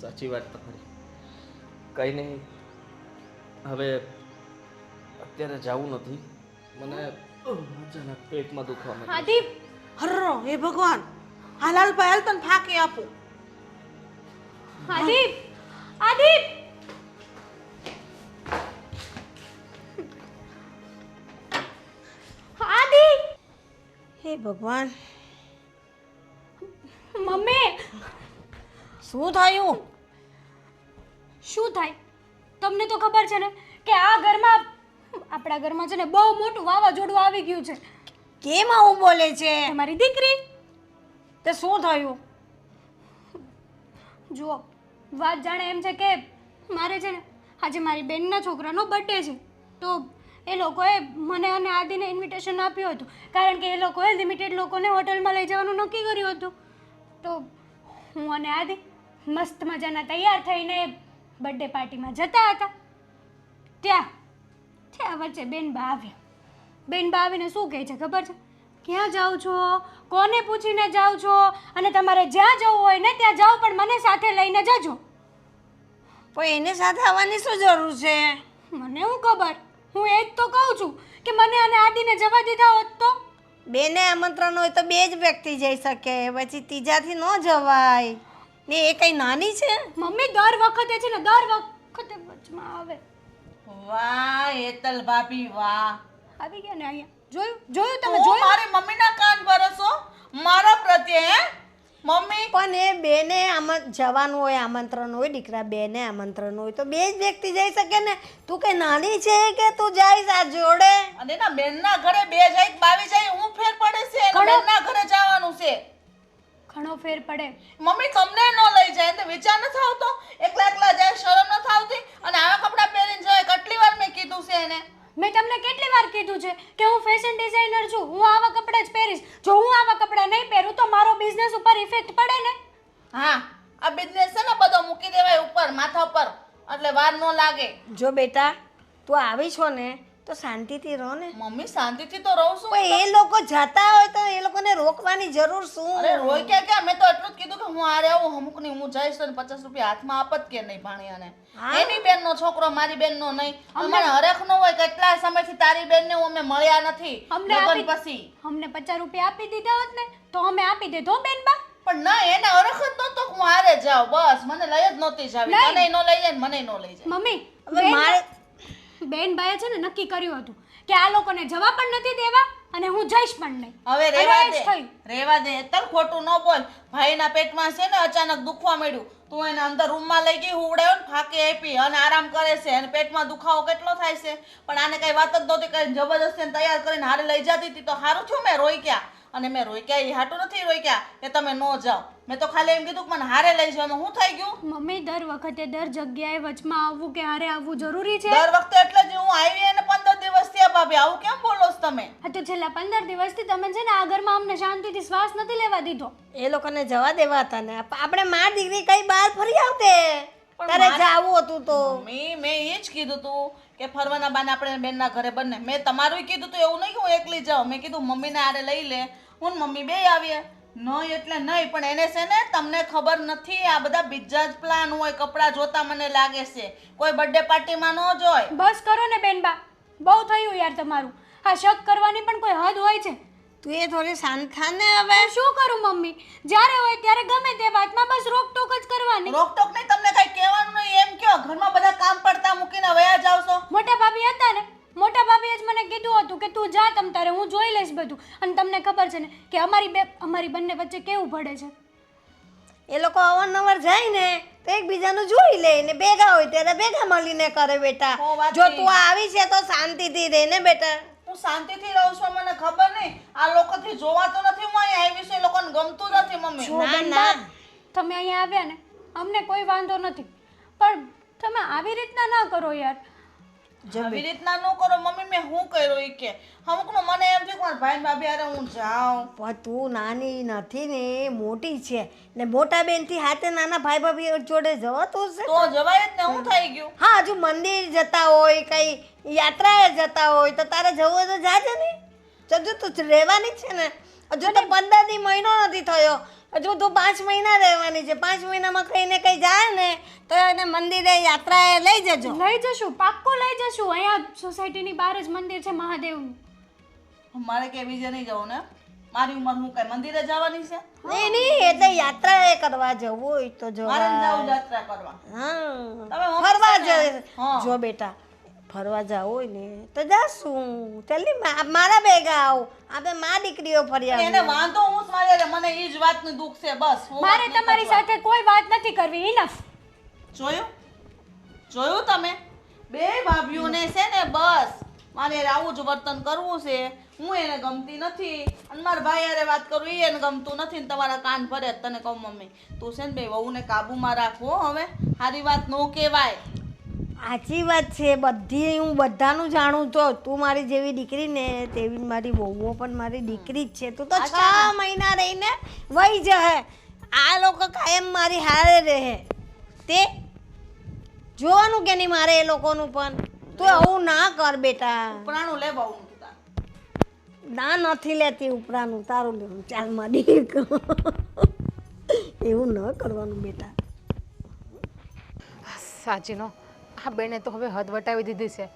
સાચી વાત તમારી. કંઈ નહીં, હવે અત્યારે જવું નથી. મને અચાનક પેટમાં દુખવા માંડ્યું. આદિ હર્રો હે ભગવાન, હાલાલભાઈ હાલ તને ફાંકી આપું. આદિ આદિ આદિ હે ભગવાન, મમ્મી શું થયું? શું થાય? તમને તો ખબર છે ને કે આ ઘરમાં આપણા ઘરમાં છે ને બહુ મોટું વાવાઝોડું આવી ગયું છે. કેમ આવું બોલે છે? તમારી દીકરી તે શું થયું? જુઓ, વાત જાણે એમ છે કે મારે છે ને આજે મારી બેનના છોકરાનો બર્થડે છે, તો એ લોકોએ મને અને આદિને ઇન્વિટેશન આપ્યું હતું, કારણ કે એ લોકોએ લિમિટેડ લોકોને હોટલમાં લઈ જવાનું નક્કી કર્યું હતું. તો હું અને આદિ મસ્ત મજાના તૈયાર થઈને બર્થડે પાર્ટીમાં જતા હતા. ત્યાં વચ્ચે બેનબા આવ્યા. બેનબા આવીને શું કહે છે ખબર છે? ક્યાં જાઓ છો, કોને પૂછીને જાઓ છો, અને તમારે જ્યાં જવું હોય ને ત્યાં જાઓ, પણ મને સાથે લઈને જજો. પણ એને સાથે આવવાની શું જરૂર છે? મને શું ખબર, હું એ જ તો કહું છું કે મને અને આદિને જવા દીધા હોત તો. બેને આમંત્રણ હોય તો બે જ વ્યક્તિ જઈ શકે, પછી ત્રીજાથી ન જવાય ને. એ કઈ નાની છે? મમ્મી દર વખતે છે ને દર વખતે વચમાં આવે. વાહ હેતલ ભાભી વાહ. આવી ગયા ને અહીંયા. જોયું તમે તું જોયું? મારી મમ્મીના કાન ભરસો મારા પ્રત્યે હે મમ્મી? પણ એ બેને જવાનું હોય, આમંત્રણ હોય, દીકરા બેને આમંત્રણ હોય તો બે જ વ્યક્તિ જઈ શકે ને. તું કઈ નાની છે કે તું જઈશ આ જોડે? અને એના બેનના ઘરે બે જાય કે બાવી જાય હું ફેર પડે છે? એના બેનના ઘરે જવાનું છે. ઘણો ફેર પડે. મમ્મી તમને ન લઈ જાય તો વિચાર નથી આવતો? એકલા એકલા જાય, શરમ નથી આવતી? અને આવા કપડાં પહેરીને જાય, કેટલી વાર મેં કીધું છે એને. મેં તમને કેટલી વાર કીધું છે કે હું ફેશન ડિઝાઇનર છું, હું આવા કપડાં જ પહેરીશ. જો હું આવા કપડાં નહીં પહેરું તો મારો બિઝનેસ ઉપર ઇફેક્ટ પડે ને. હા, આ બિઝનેસ છે ને બધો મૂકી દેવાય ઉપર માથા પર, એટલે વાર ન લાગે. જો બેટા તું આવી છો ને તો શાંતિથી રહો ને. મમ્મી શાંતિથી તો રહું છું. પણ એ લોકો જતા હોય તો એ લોકોને રોકવાની જરૂર શું? અરે રોય ક્યાં મેં તો એટલું જ કીધું કે હું આરે આવું અમુકની હું જઈશ તો 50 રૂપિયા હાથમાં આપત કે નહીં ભાણિયાને. એની બેનનો છોકરો મારી બેનનો નહીં. મને હરખ ન હોય કેટલા સમયથી તારી બેનને હું અમે મળ્યા નથી લગ્ન પછી. અમને 50 રૂપિયા આપી દીધા હોત ને તો અમે આપી દેધો બેનબા. પણ ના, એને હરખ જ નહોતો હું હારે જાઉં, બસ મને લઈ જ નહોતી જાવી. તને ન લઈ જાય મને ન લઈ જાય. મમ્મી બેનબાએ છે ને નક્કી કર્યું હતું કે આ લોકોને જવા પણ નથી દેવા અને હું જઈશ પણ નહીં. હવે રેવા દે તલ ખોટું ન બોલ. ભાઈના પેટમાં છે ને અચાનક દુખવા મળ્યું, તું એને અંદર રૂમમાં લઈ ગઈ, હુવડાયો ને ફાંકી આપી અને આરામ કરે છે, અને પેટમાં દુખાવો કેટલો થાય છે. પણ આને કઈ વાત જ નહોતી કરી, જબરદસ્તી તૈયાર કરીને હારે લઈ જતી હતી તો સારું થયું મેં રોક્યા. અને મેં રોક્યા એ હાટું નથી રોક્યા કે તમે ન જાઓ. મેં તો ખાલી એમ કીધું કે મને હારે લઈ જાવ. શું થઈ ગયું? મમ્મી દર વખતે દર જગ્યાએ વચમાં આવવું કે હારે આવવું જરૂરી છે? દર વખતે એટલે જ હું આવી એને 15 દિવસ થયા ભાભી. આવું કેમ બોલો છો તમે? હા તો છેલ્લા 15 દિવસથી તમે છે ને આ ઘરમાં અમને શાંતિથી શ્વાસ નથી લેવા દીધો. એ લોકોને જવા દેવા હતા ને. આપણે માર દીકરી કઈ બહાર ફરી આવતે તારે જાવું હતું તો. મેં એ જ કીધું તું કે ફરવાના બાને આપણે બેનના ઘરે બંને. મેં તમારું કીધું તું, એવું નહીં કે હું એકલી જાઉં. મેં કીધું મમ્મીને આરે લઈ લે, હું મમ્મી બે આવીએ. નહીં એટલે નહીં, પણ એને છે ને તમને ખબર નથી, આ બધા બીજા જ પ્લાન હોય. કપડાં જોતા મને લાગે છે કોઈ બર્થડે પાર્ટીમાં ન જોય. બસ કરો ને બેનબા, બહુ થયું યાર તમારું. આ શક કરવાની પણ કોઈ હદ હોય છે. તું એ થોડી શાંત થા ને હવે. શું કરું મમ્મી, જ્યારે હોય ત્યારે ગમે તે વાતમાં બસ રોકટોક જ કરવાની. રોકટોક નહીં, તમને કઈ કહેવાનું નહીં એમ કયો. ઘરમાં બધા કામ પડતા મૂકીને વયા જાવ છો. મોટા ભાભી હતા ને, મોટા ભાભીએ જ મને કીધું હતું કે તું જા તમ તારે, હું જોઈ લઈશ બધું. અને તમને ખબર છે ને કે અમારી બંને વચ્ચે કેવું પડે છે. એ લોકો અવારનવાર જાય ને તો એકબીજાનું જોઈ લે ને ભેગા હોય ત્યારે ભેગા મળીને કરે બેટા. જો તું આવી છે તો શાંતિથી રહે ને બેટા. હું શાંતિથી રહું છું, મને ખબર નહીં. આ લોકોથી જોવાતો નથી હું અહીંયા આવી છું, એ લોકોને ગમતું નથી મમ્મી. ના ના તમે અહીંયા આવ્યા ને અમને કોઈ વાંધો નથી, પણ તમે આવી રીતના ના કરો યાર. આવી રીતના ન કરો મમ્મી, મેં શું કર્યું ઈ કે અમુકનું મને એમ થયું કે મારા ભાઈ ભાભી હારે હું જાઉં. પણ તું નાની નથી ને એ મોટી છે ને મોટા બેનથી હાથે નાના ભાઈ ભાભી જોડે જવાતું છે? તો જવાય જ ને, હું થઈ ગયું. હા હજુ મંદિર જતા હોય કઈ યાત્રાએ જતા હોય તો તારે જવું હોય તો જાજે ને. હજુ તું રહેવાની છે ને, હજુ તો 15 દી મહિનો નથી થયો, હજુ તું 5 મહિના રહેવાની છે. 5 મહિનામાં કઈ ને કઈ જાય ને તો એને મંદિરે યાત્રાએ લઈ જજો. લઈ જશું, પાક્કો લઈ જશું. અહીંયા સોસાયટીની બહાર જ મંદિર છે મહાદેવનું. મારે કે બીજે નહીં જવું ને, મારી ઉંમર હું કઈ મંદિરે જવાની છે? નહીં નહીં, એટલે યાત્રાએ કરવા જવું હોય તો મારે જવા. જાવું યાત્રા કરવા. હા તમે મમ્મી ફરવા છે ને? જ હા. જો બેટા ફરવા જાવ હોય ને તો જાશું. ચાલી મારા ભેગા આવ, આપણે માં દીકરીઓ ફરી એને આવીએ. વાંધો હું જ મારે મને ઈ જ વાતનું દુઃખ છે બસ. હું મારે વાત નહીં તમારી કરવા. સાથે કોઈ વાત નથી કરવી. ઇનફ. જોયું તમે બે ભાભીઓને છે ને બસ મારે આવું જ વર્તન કરવું છે. હું એને ગમતી નથી અને મારા ભાઈ હારે વાત કરું ઈ એને ગમતું નથી ને તમારા કાન ભરે જ. તને કહું મમ્મી, તું છે ને બે વહુને કાબુમાં રાખવો. હવે સારી વાત નો કહેવાય. સાચી વાત છે બધી, હું બધાનું જાણું તો. તું મારી જેવી દીકરી ને તેવી જ મારી વહુઓ પણ મારી દીકરી જ છે. તું તો 6 મહિના રહીને વહી જશે. આ લોકો કાયમ મારી હારે રહે. તે જોવાનું કે નહીં મારે એ લોકોનું પણ. તું આવું ના કર બેટા. ઉપરાણું લે બહુ કીધા. ના નથી લેતી ઉપરાનું, તારું લેવું. ચાલ મારી એવું ન કરવાનું બેટા. સાચીનો આ બેને તો હવે હદ વટાવી દીધી છે.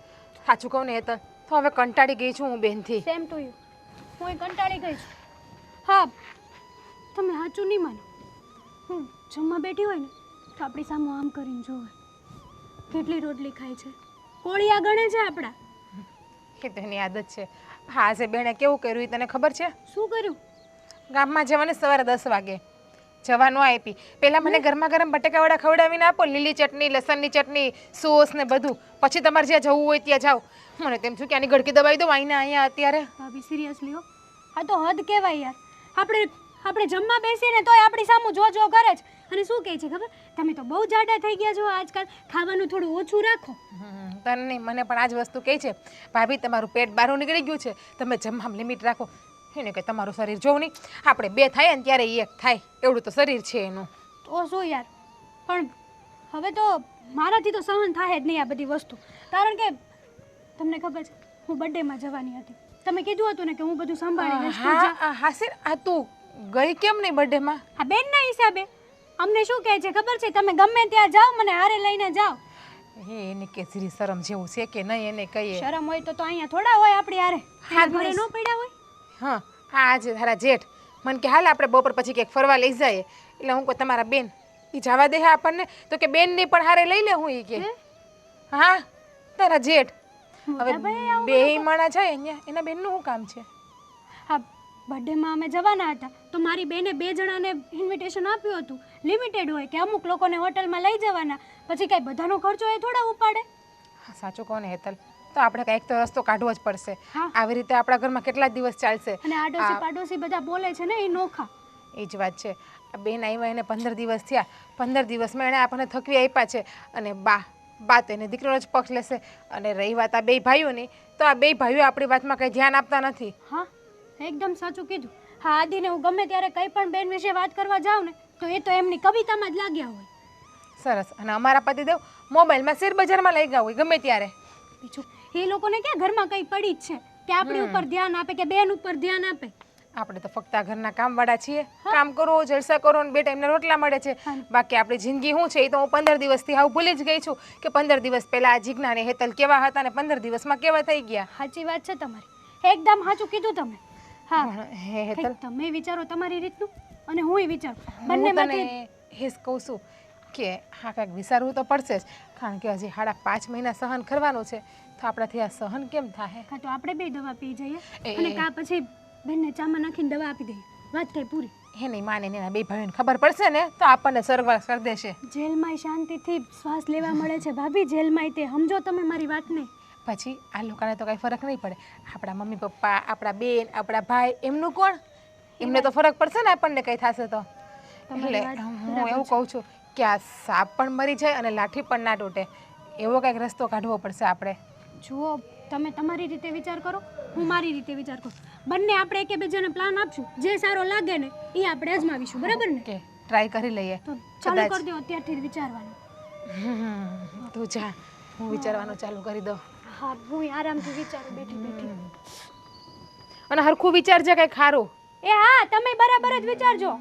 સાચું કહું ને તો હવે કંટાળી ગઈ છું હું બેનથી. Same to you. હું કંટાળી ગઈ છું. હા, તમે સાચું નહીં માનો. હું જમવા બેઠી હોય ને તો આપણી સામે આમ કરીને જોવે કેટલી રોટલી ખાય છે, કોળિયા ગણે છે આપણા. એ તો એની આદત છે. હા, આજે બેને કેવું કર્યું એ તને ખબર છે? શું કર્યું? ગામમાં જવાને સવારે 10 વાગે જવાનું આપી. પહેલાં મને ગરમા ગરમ બટેકાવાળા ખવડાવીને આપો, લીલી ચટણી, લસણની ચટણી, સોસ ને બધું. પછી તમારે જ્યાં જવું હોય ત્યાં જાઓ. મને તેમ છું કે આની ગળકી દબાવી દો અહીંયા અત્યારે. ભાભી સિરિયસલી હો, આ તો હદ કહેવાય યાર. આપણે જમવા બેસીએ ને તોય આપણી સામું જો કરે જ. અને શું કહે છે ખબર? તમે તો બહુ જાડા થઈ ગયા છો આજકાલ, ખાવાનું થોડું ઓછું રાખો. તને નહીં, મને પણ આ જ વસ્તુ કહે છે, ભાભી તમારું પેટ બહાર નીકળી ગયું છે, તમે જમવામાં લિમિટ રાખો. એને કે તમારું શરીર જોવું નહીં, આપણે 2 થાય ને ત્યારે 1 થાય એવડું તો શરીર છે એનું. તો શું યાર, પણ હવે તો મારાથી તો સહન થાય જ નહીં આ બધી વસ્તુ. કારણ કે તમને ખબર છે હું બર્થડેમાં જવાની હતી. તમે કીધું હતું ને કે હું બધું સંભાળી લઈશ. તું જા. હા હાસિર, આ તું ગઈ કેમ નહીં બર્થડેમાં? આ બેનના હિસાબે. અમને શું કહે છે ખબર છે, તમે ગમે ત્યાં જાઓ મને હારે લઈને જાઓ. એને કે જરી શરમ જેવું છે કે નહીં એને કહીએ. શરમ હોય તો અહીંયા થોડા હોય આપણી હારે. હા, ઘરે ન પડ્યા હોય. હા આ છે તારા જેઠ મને કે હાલ આપણે બપોર પછી ક્યાંક ફરવા લઈ જાય. એટલે હું કહું તમારા બેન એ જવા દે આપણને? તો કે બેનની પણ હારે લઈ લે હું એ કે. હા તારા જેઠ. હવે બે માણા જાય અહીંયા, એના બેનનું શું કામ છે? હા, બર્થડેમાં અમે જવાના હતા તો મારી બેને 2 જણાને ઇન્વિટેશન આપ્યું હતું. લિમિટેડ હોય કે અમુક લોકોને હોટલમાં લઈ જવાના, પછી કાંઈ બધાનો ખર્ચો એ થોડા ઉપાડે. સાચું કહો ને હેતલ, તો આપણે કંઈક તો રસ્તો કાઢવો જ પડશે. હા. આવી રીતે આપણા ઘરમાં કેટલા દિવસ ચાલશે? અને આડોશી પાડોશી બધા બોલે છે ને એ નોખા. એ જ વાત છે. આ બેન આવ્યા એને 15 દિવસ થયા. 15 દિવસમાં એણે આપણને થકવી આપ્યા છે. અને બા તો એને દીકરીનો જ પક્ષ લેશે. અને રહી વાત આ 2 ભાઈઓની, તો આ 2 ભાઈઓ આપણી વાતમાં કંઈ ધ્યાન આપતા નથી. હા, એકદમ સાચું કીધું. હા, આદિને હું ગમે ત્યારે કંઈ પણ બેન વિશે વાત કરવા જાઉં ને તો એ તો એમની કવિતામાં જ લાગ્યા હોય. સરસ. અને અમારા પતિદેવ મોબાઈલમાં શેર બજારમાં લઈ ગયા હોય ગમે ત્યારે. બીજું એ લોકોને ક્યાં ઘરમાં કંઈ પડી જ છે કે આપણી ઉપર ધ્યાન આપે કે બેન ઉપર ધ્યાન આપે. આપણે તો ફક્ત આ ઘરના કામવાળા છીએ. કામ કરો, જલસા કરો ને 2 ટાઈમના રોટલા મળે છે. બાકી આપણી જિંદગી શું છે એ તો હું 15 દિવસથી હાવ ભૂલી જ ગઈ છું કે 15 દિવસ પહેલા આ જીજ્ઞા ને હેતલ કેવા હતા ને 15 દિવસમાં કેવા થઈ ગયા. સાચી વાત છે તમારી, એકદમ સાચું કીધું તમે. હા, હે હેતલ, કંઈક તમે વિચારો તમારી રીતનું અને હુંય વિચારું. હું બંનેમાંથી તને એ જ કહું છું કે હા કાંઈક વિચારવું તો પડશે જ. કારણ કે હજી 5.5 મહિના સહન કરવાનું છે, તો આપણાથી આ સહન કેમ થાય? કાં તો આપણે 2 દવા પી જઈએ એ- અને કાં પછી બેનને ચામાં નાખીને દવા આપી દઈએ. વાત થઈ પૂરી. એ નહીં માને એના 2 ભાઈઓને ખબર પડશે ને તો આપણને સ્વર્ગવાસ કરી દેશે. જેલમાં શાંતિથી શ્વાસ લેવા મળે છે ભાભી, જેલમાં તે સમજો તમે મારી વાતને. પછી આ લોકોને તો કાંઈ ફરક નહીં પડે. આપણા મમ્મી પપ્પા, આપણા બેન, આપણા ભાઈ, એમનું કોણ? એમને તો ફરક પડશે ને આપણને કંઈ થશે તો. તમારી એટલે વાત હું એવું કહું છું કે આ સાપ પણ મરી જાય અને લાઠી પણ ના તૂટે એવો કંઈક રસ્તો કાઢવો પડશે આપણે. જુઓ તમે તમારી રીતે વિચાર કરો, હું મારી રીતે વિચાર કરું. બંને આપણે એકે બીજાને પ્લાન આપશું, જે સારો લાગે ને એ આપણે અજમાવીશું, બરાબર ને? કે ટ્રાય કરી લઈએ. તો ચાલુ કરી દો અત્યારથી જ વિચારવાનું. તું જા, હું વિચારવાનું ચાલુ કરી દઉં. હા, હું આરામથી વિચારું બેઠી બેઠી. અને હરખું વિચારજે કંઈ ખારું. એ હા, તમે બરાબર જ વિચારજો.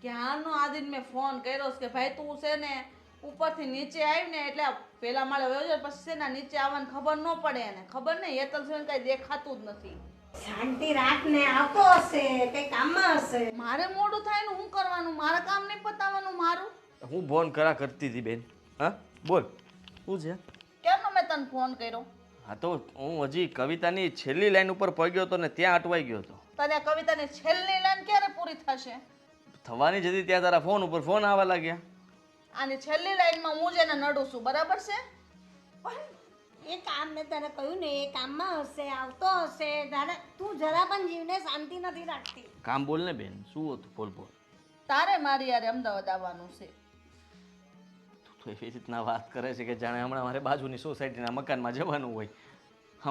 ક્યારનો આદિન મેં ફોન કર્યો છે કે ભાઈ તું છે ને ઉપરથી નીચે આવી ને એટલે પેલા માળે વયો જાય પછી છે ને નીચે આવવાની ખબર ન પડે એને. ખબર નહીં હેતલ છે ને કઈ દેખાતું જ નથી. શાંતિ રાખ ને, આવતો હશે કઈ કામમાં હશે. મારે મોડું થાય ને હું કરવાનું? મારા કામ નહીં પતાવવાનું મારું? હું ફોન કરતી હતી બેન. હા બોલ, શું છે? કેમનો મેં તને ફોન કર્યો? હા તો હું હજી કવિતાની છેલ્લી લાઈન ઉપર પહોંચ્યો હતો ને ત્યાં અટવાઈ ગયો હતો. તને આ કવિતાની છેલ્લી લાઈન ક્યારે પૂરી થશે? થવાની જ હતી ત્યાં તારા ફોન ઉપર ફોન આવવા લાગ્યા. આની છેલ્લી લાઈનમાં હું જ એને નડું છું, બરાબર છે? પણ એ કામ મેં તને કહ્યું ને, એ કામમાં હશે, આવતો હશે. તારે તું જરા પણ જીવને શાંતિ નથી રાખતી. કામ બોલ ને બેન, શું હતું? બોલ બોલ. તારે મારી યારે અમદાવાદ આવવાનું છે. તું તો એવી રીતના વાત કરે છે કે જાણે હમણાં મારે બાજુની સોસાયટીના મકાનમાં જવાનું હોય.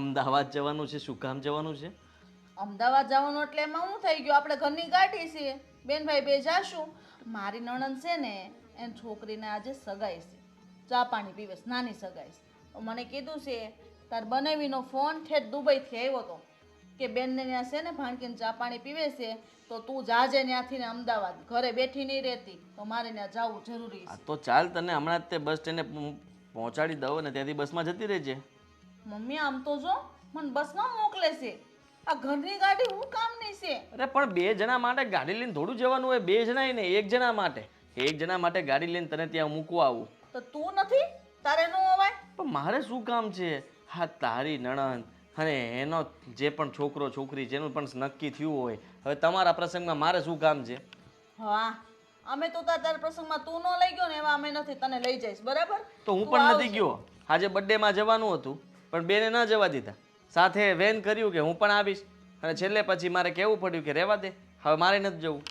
અમદાવાદ જવાનું છે? શું કામ જવાનું છે? અમદાવાદ જવાનું એટલે એમાં શું થઈ ગયું? આપણે ઘરની ગાડી છે, બેન ભાઈ બે જાશું. મારી નણંદ છે ને એની છોકરીને આજે સગાઈ છે, ચા પાણી પીવે છે, નાની સગાઈ છે. તો મને કીધું છે તાર બનાવીનો ફોન ઠેઠ દુબઈથી આવ્યો હતો કે બેનને ત્યાં છે ને ભાણકીને ચા પાણી પીવે છે તો તું જાજે ત્યાંથી ને અમદાવાદ, ઘરે બેઠી નહીં રહેતી, તો મારે ત્યાં જવું જરૂરી આ છે. તો ચાલ, તને હમણાં જ તે બસ સ્ટેન્ડે પહોંચાડી દઉં ને ત્યાંથી બસમાં જતી રહેજે. મમ્મી આમ તો જો મને બસમાં મોકલે છે, આ ઘરની ગાડી હું કામ નહીં છે? અરે પણ 2 જણા માટે ગાડી લઈને થોડું જવાનું હોય? 2 જણા ને 1 જણા માટે. 1 જણા માટે ગાડી લઈને તને ત્યાં મૂકવા આવું. તો તું નથી, તારે ન અવાય? પણ મારે શું કામ છે? હા, તારી નણંદ અને એનો જે પણ છોકરો છોકરી જેનું પણ નક્કી થયું હોય, હવે તમારા પ્રસંગમાં મારે શું કામ છે? હા, અમે તો તારા પ્રસંગમાં તું ન લઈ ગયો ને એવા અમે નથી, તને લઈ જઈશ, બરાબર? તો હું તું પણ આવજે. નથી ગયો. આજે બર્થડેમાં જવાનું હતું પણ બેને ન જવા દીધા. સાથે વેન કર્યું કે હું પણ આવીશ અને છેલ્લે પછી મારે કહેવું પડ્યું કે રહેવા દે, હવે મારે નથી જવું.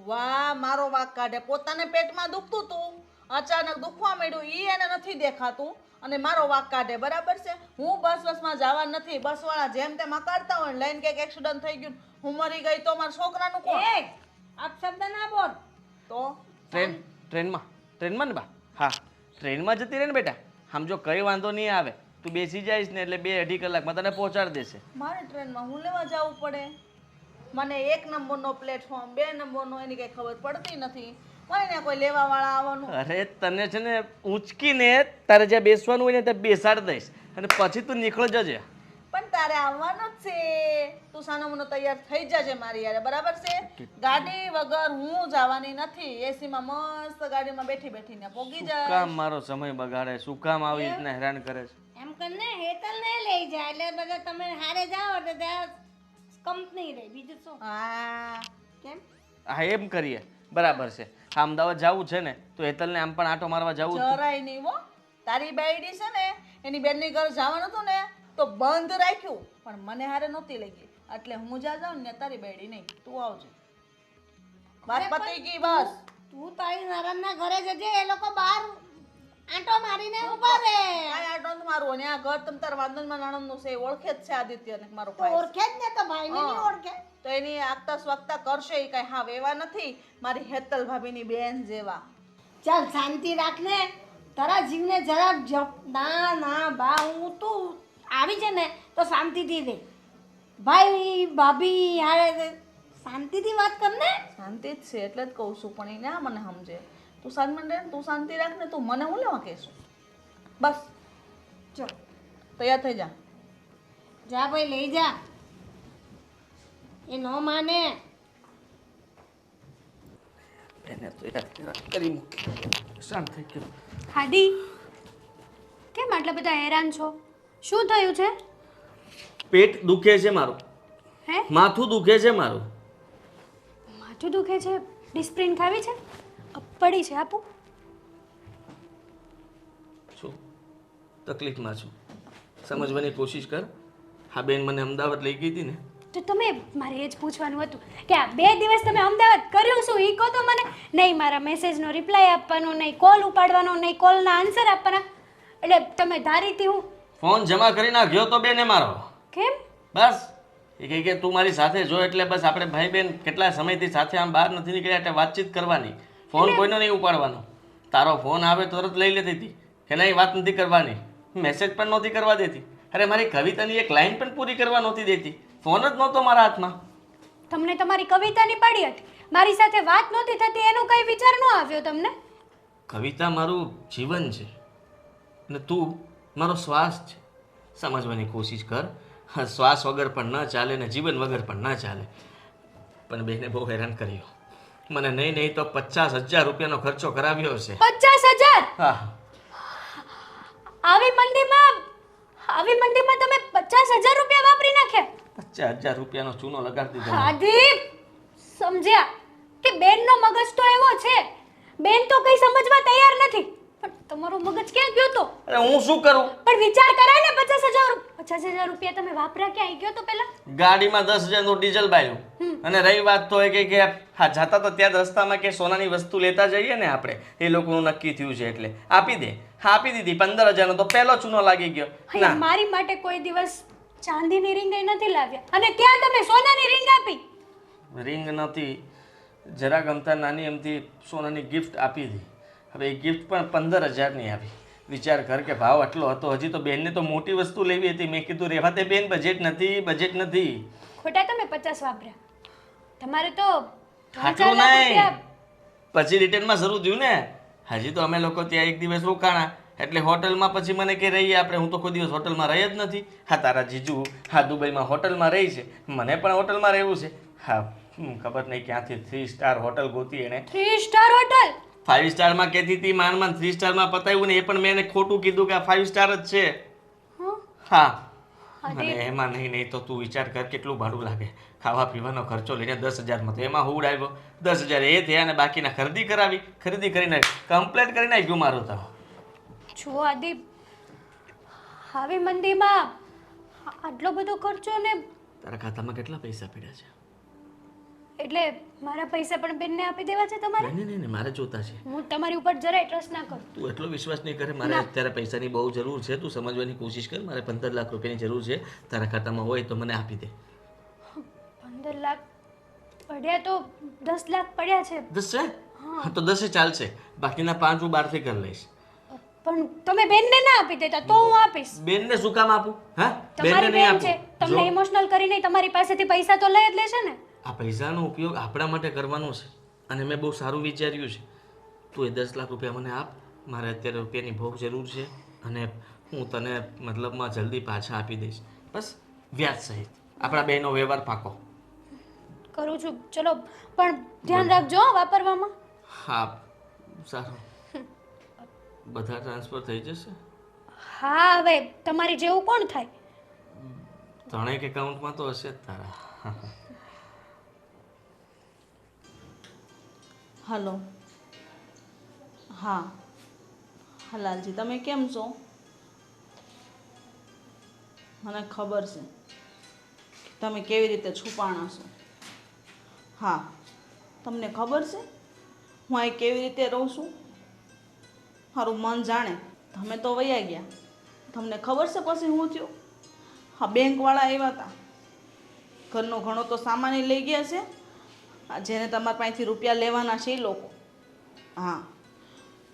વાહ, મારો વાક કાઢે. પોતાને પેટમાં દુખતું તું, અચાનક દુખવા માંડ્યું, ઈ એને નથી દેખાતું અને મારો વાક કાઢે, બરાબર છે? હું બસમાં જવા નથી. બસવાળા જેમ તેમ અકાળતા હોય લઈને કંઈક એક્સિડન્ટ થઈ ગયું, હું મરી ગઈ તો મારા છોકરાનું કોણ? અપશબ્દ ના બોલ. તો ટ્રેનમાં ને બા? હા, ટ્રેનમાં જતી રહે ને બેટા. આમ જો કઈ વાંધો નહીં આવે, તું બેસી જઈશ ને એટલે 2-2.5 કલાકમાં તને પહોંચાડી દેશે. મારે ટ્રેનમાં હું લેવા જવું પડે? મને 1 નંબરનો પ્લેટફોર્મ, 2 નંબરનો એની કઈ ખબર પડતી નથી. મને ત્યાં કોઈ લેવા વાળા આવવાનું. અરે તને છે ને ઊંચકીને તારે જ્યાં બેસવાનું હોય ને ત્યાં બેસાડી દઈશ અને પછી તું નીકળી જજે. પણ તારે આવવાનું જ છે. તું સાનો મનો તૈયાર થઈ જજે મારી યારે, બરાબર છે? ગાડી વગર હું જવાની નથી. એસીમાં મસ્ત ગાડીમાં બેઠી બેઠીને પોગી શું જાય. કામ મારો સમય બગાડે? શું કામ આવી રીતના હેરાન કરે છે? એમ કરીને હેતલને લઈ જાય એટલે બધા તમે હારે જાઓ એટલે ત્યાં કંપની રહે. બીજું શું? હા, કેમ? હા એમ કરીએ, બરાબર છે. હા, અમદાવાદ જવું છે ને તો હેતલને આમ પણ આંટો મારવા જવું જ. જરાય નહીં હો. તારી બાયડી છે ને એની બેનની ઘર જવાનું હતું ને તો બંધ રાખ્યું, પણ મને હારે નહોતી લઈ ગઈ એટલે હું જ્યાં જાઉં ને તારી બાયડી નહીં. તું આવજે, વાત પતી ગઈ બસ. તું તારી નરણના ઘરે જજે, એ લોકો બહાર આંટો મારીને ઊભા રહે. કાંઈ આટો નથી મારું. અને આ ઘર તમ તાર વાંદનમાં નણંદનું છે, ઓળખે જ છે આદિત્યને, મારો તો ભાઈ છે. ઓળખે જ ને, તો ભાઈને નહીં ઓળખે. તો એની આગતા સ્વાગતા કરશે એ કાંઈ હા એવા નથી મારી હેતલ ભાભીની બેન જેવા. ચાલ શાંતિ રાખ ને, તારા જીવને જરાક ના ના બા, હું તું આવી છે ને તો શાંતિથી રહે. ભાઈ ભાભી હારે શાંતિથી વાત કર ને. શાંતિ જ છે એટલે જ કહું છું, પણ એ ના મને સમજે. તું શાંતિ રહે ને, તું શાંતિ રાખ ને, તું મને હું લેવા કહેશું? બસ ચલ તૈયાર થઈ જા. જા ભાઈ, લઈ જા. એ ન માને. એને તો યાર કરી મૂકી. શાંત થઈ ગયો. હાડી, કેમ આટલા બધા હેરાન છો? શું થયું છે? પેટ દુખે છે મારું, હે? માથું દુખે છે મારું. માથું દુખે છે? ડિસ્પ્રિન ખાવી છે? પડી છે, આપું? છું તકલીફમાં છું, સમજવાની કોશિશ કર. હા બેન, મને અમદાવાદ લઈ ગઈ હતી ને તો તમે મારે એ જ પૂછવાનું હતું કે આ 2 દિવસ તમે અમદાવાદ કર્યું શું એ કહો તો મને. નહીં મારા મેસેજનો રિપ્લાય આપવાનો, નહીં કોલ ઉપાડવાનો, નહીં કોલના આન્સર આપવાના. એટલે તમે ધારીથી હું ફોન જમા કરી નાખ્યો તો બેને મારો. કેમ? બસ એ કહે કે તું મારી સાથે જો એટલે બસ આપણે ભાઈ બહેન કેટલા સમયથી સાથે આમ બહાર નથી નીકળ્યા એટલે વાતચીત કરવાની. ફોન કોઈનો નહીં ઉપાડવાનો. તારો ફોન આવે તરત લઈ લેતી હતી કે નહીં વાત નથી કરવાની. મેસેજ પણ નહોતી કરવા દેતી. અરે મારી કવિતાની એક લાઈન પણ પૂરી કરવા નહોતી દેતી. ફોન જ નહોતો મારા હાથમાં. તમને તમારી કવિતાની પડી હતી, મારી સાથે વાત નહોતી થતી એનો કઈ વિચાર ન આવ્યો તમને? કવિતા મારું જીવન છે અને તું મારો શ્વાસ છે. સમજવાની કોશિશ કર. શ્વાસ વગર પણ ન ચાલે ને જીવન વગર પણ ન ચાલે. પણ બેને બહુ હેરાન કર્યો. મને નહીં તો 50,000 રૂપિયાનો ખર્ચો કરાવ્યો છે. 50,000? હા. આવી મંદીમાં તમે 50,000 રૂપિયા વાપરી નાખ્યા? 50,000 રૂપિયાનો ચૂનો લગાડી દીધો. આદિપ, સમજ્યા કે બેનનો મગજ તો એવો છે, બેન તો કઈ સમજવા તૈયાર નથી. પણ તમારો મગજ ક્યાં ગયો તો? અરે હું શું કરું? પણ વિચાર કરાય ને. 50,000 રૂપિયા તમે વાપર્યા ક્યાં ગયો તો પેલા? ગાડીમાં 10,000 નું ડીઝલ બાળ્યું. અને રહી વાત તો એ કે હા જતા તો ત્યાં રસ્તામાં કે સોનાની વસ્તુ લેતા જઈએ ને આપણે, એ લોકોનું નક્કી થયું છે એટલે આપી દે. હા આપી દીધી. 15,000 નો તો પહેલો ચૂનો લાગી ગયો. અહીંયા મારી માટે કોઈ દિવસ ચાંદીની રિંગ નથી લાવ્યા અને ત્યાં તમે સોનાની રિંગ આપી. રિંગ નથી, જરા ગમતા નાની એમથી સોનાની ગિફ્ટ આપી હતી. હવે એ ગિફ્ટ પણ 15,000 ની આવી. વિચાર કર કે ભાવ આટલો હતો. હજી તો બેનને તો મોટી વસ્તુ લેવી હતી. મેં કીધું રેવા દે બેન, બજેટ નથી. ખોટા તમે 50 વાપર્યા. તમારે તો આટલું નહીં, પછી રિટર્નમાં શરૂ થયું ને. હજી તો અમે લોકો ત્યાં એક દિવસ રોકાણા એટલે હોટલમાં પછી મને કે રહીએ આપણે. હું તો કોઈ દિવસ હોટલમાં રહી જ નથી. હા તારા જીજુ હા દુબઈમાં હોટલમાં રહી છે, મને પણ હોટલમાં રહેવું છે. હા ખબર નહીં ક્યાંથી 3 સ્ટાર હોટલ ગોતી એણે. 3 સ્ટાર હોટલ? 5 સ્ટારમાં કહેતી હતી, માંડ 3 સ્ટારમાં પતાવ્યું ને એ પણ મેં એને ખોટું કીધું કે આ 5 સ્ટાર જ છે. હા અને એમાં નહીં તો તું વિચાર કર કેટલું ભાડું લાગે. ખાવા પીવાનો ખર્ચો લઈને 10,000 તો એમાં હુડ આવ્યો. 10,000 એ થયા અને બાકીના ખરીદી કરીને કમ્પ્લેટ કરી નાખ્યું મારું તો. જો આદિપ, આવી મંદીમાં આટલો બધો ખર્ચો ને. તારા ખાતામાં કેટલા પૈસા પડ્યા છે? એટલે મારા પૈસા પણ બેનને આપી દેવા છે તમારે? નહીં મારે જોતા છે. હું તમારી ઉપર જરાય ટ્રસ્ટ ના કરું. તું એટલો વિશ્વાસ નહીં કરે. મારે અત્યારે પૈસાની બહુ જરૂર છે. તું સમજવાની કોશિશ કર. મારે 15 લાખ રૂપિયાની જરૂર છે. તારા ખાતામાં હોય તો મને આપી દે. 15 લાખ પડ્યા તો 10 લાખ પડ્યા છે. 10 છે? હા તો 10 ચાલશે. બાકીના 5 હું બહારથી કરી લઈશ. પણ તમે બેનને ના આપી દેતા તો હું આપીશ. બેનને શું કામ આપું? હા તમારી બેન છે, તમને ઇમોશનલ કરીને તમારી પાસેથી પૈસા તો લઈ જ લેશે ને. આ પૈસાનો ઉપયોગ આપણા માટે કરવાનો છે અને મેં બહુ સારું વિચાર્યું છે. તું એ 10 લાખ રૂપિયા મને આપ. મારે અત્યારે રૂપિયાની બહુ જરૂર છે અને હું તને મતલબમાં જલ્દી પાછા આપી દઈશ. બસ વ્યાજ સહિત. આપણા બેનો વ્યવહાર પાકો કરું છું. ચલો પણ ધ્યાન રાખજો વાપરવામાં. હા સારું. બધા ટ્રાન્સફર થઈ જશે? હા હવે તમારી જેવું કોણ થાય? ત્રણેક એકાઉન્ટમાં તો હશે જ તારા. હલો. હા હલાલજી, તમે કેમ છો? મને ખબર છે તમે કેવી રીતે છુપાણા છો. હા તમને ખબર છે હું અહીં કેવી રીતે રહું છું. મારું મન જાણે. તમે તો વયા ગયા. તમને ખબર છે પછી હું થયું? હા બેંકવાળા આવ્યા હતા. ઘરનો ઘણો તો સામાન લઈ ગયા છે. જેને તમારા પાસેથી રૂપિયા લેવાના છે એ લોકો. હા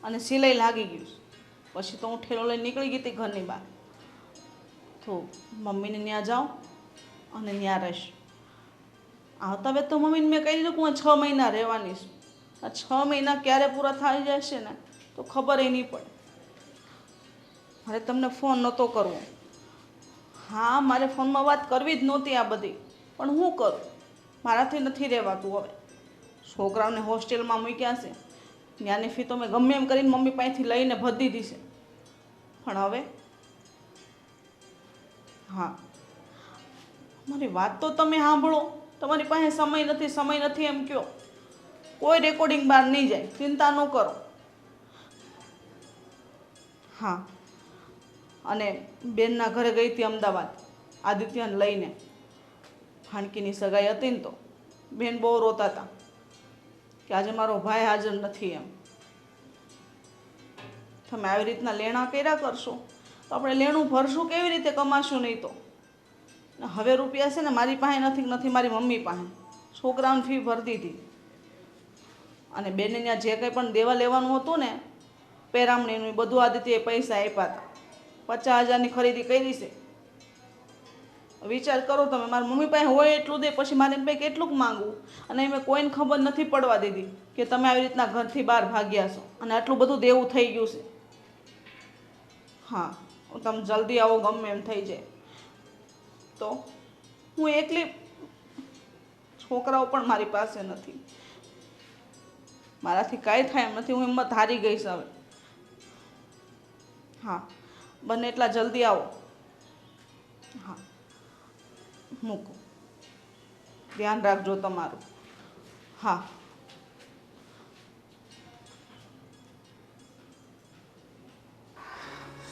અને સિલાઈ લાગી ગયું. પછી તો હું ઠેલો લઈને નીકળી ગઈ હતી ઘરની બહાર. તો મમ્મીને ત્યાં જાઉં અને ત્યાં રહીશ. આવતા વેત તો મમ્મીને મેં કહી દીધું કે હું 6 મહિના રહેવાની છું. આ 6 મહિના ક્યારે પૂરા થઈ જશે ને તો ખબર નહીં પડે. મારે તમને ફોન નહોતો કરવો. હા મારે ફોનમાં વાત કરવી જ નહોતી આ બધી, પણ હું કરું, મારાથી નથી રહેવાતું. હવે છોકરાઓને હોસ્ટેલમાં મૂક્યા છે. ત્યાંની ફી તો મેં ગમે એમ કરીને મમ્મી પાસેથી લઈને ભરી દીધી છે. પણ હવે હા મારી વાત તો તમે સાંભળો. તમારી પાસે સમય નથી એમ કહો. કોઈ રેકોર્ડિંગ બહાર નહીં જાય, ચિંતા ન કરો. હા અને બેનના ઘરે ગઈ હતી અમદાવાદ આદિત્યને લઈને. હાણકીની સગાઈ હતી ને તો બેન બહુ રોતા હતા કે આજે મારો ભાઈ હાજર નથી એમ. તમે આવી રીતના લેણા કર્યા કરશો તો આપણે લેણું ભરશું કેવી રીતે, કમાશું નહીં તો. ને હવે રૂપિયા છે ને મારી પાસે નથી મારી મમ્મી પાસે. છોકરાઓની ફી ભરી દીધી અને બેને ત્યાં જે કંઈ પણ દેવા લેવાનું હતું ને પેરામણીનું એ બધું આદિત્યએ પૈસા આપ્યા હતા. 50,000ની ખરીદી કરી છે. વિચાર કરો તમે, મારી મમ્મી પાસે હોય એટલું દે, પછી મારે ભાઈ કેટલુંક માંગવું. અને મેં કોઈને ખબર નથી પડવા દીધી કે તમે આવી રીતના ઘરથી બહાર ભાગ્યા છો અને આટલું બધું દેવું થઈ ગયું છે. હા, તમે જલ્દી આવો, ગમે એમ થઈ જાય તો. હું એકલી, છોકરાઓ પણ મારી પાસે નથી, મારાથી કાંઈ થાય એમ નથી. હું હિંમત હારી ગઈ છે હવે. હા, બને એટલા જલ્દી આવો. હા, મૂકો, ધ્યાન રાખજો તમારું. હા.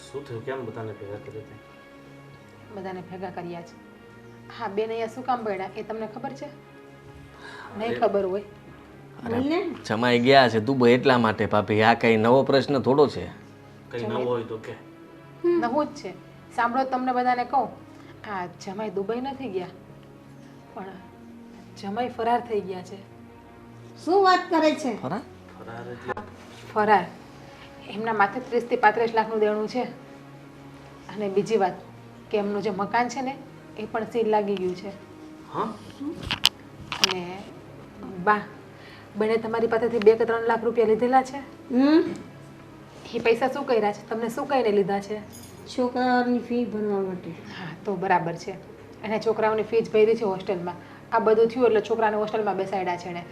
શું થયું? કેમ બધાને ભેગા કરી દે? બધાને ભેગા કર્યા છે. હા, બેન અહીંયા શું કામ પડ્યા એ તમને ખબર છે? નહીં ખબર હોય. બોલને. જમાઈ ગયા છે દુબઈ એટલા માટે ભાભી. આ કઈ નવો પ્રશ્ન થોડો છે. કઈ નવું હોય તો કે. નવું જ છે. સાંભળો, તમને બધાને કહું, આ જમાઈ દુબઈ નથી ગયા, પણ જમાઈ ફરાર થઈ ગયા છે. શું વાત કરે છે? ખરા? ફરાર એટલે ફરાર. એમના માથે 30 થી 35 લાખનું દેણું છે. અને બીજી વાત કે એમનું જે મકાન છે ને એ પણ સીલ લાગી ગયું છે. હા? અને બા, બને તમારી પાસેથી 2 કે 3 લાખ રૂપિયા લીધેલા છે. એ પૈસા શું કર્યા છે? તમને શું કહીને લીધા છે? છોકરાઓની ફી ભરવા માટે. હા, તો બરાબર છે. એને છોકરાઓની ફીસ ભરી છે હોસ્ટેલમાં. આ બધું થયું એટલે છોકરાને હોસ્ટેલમાં બેસાડ્યા છે ને.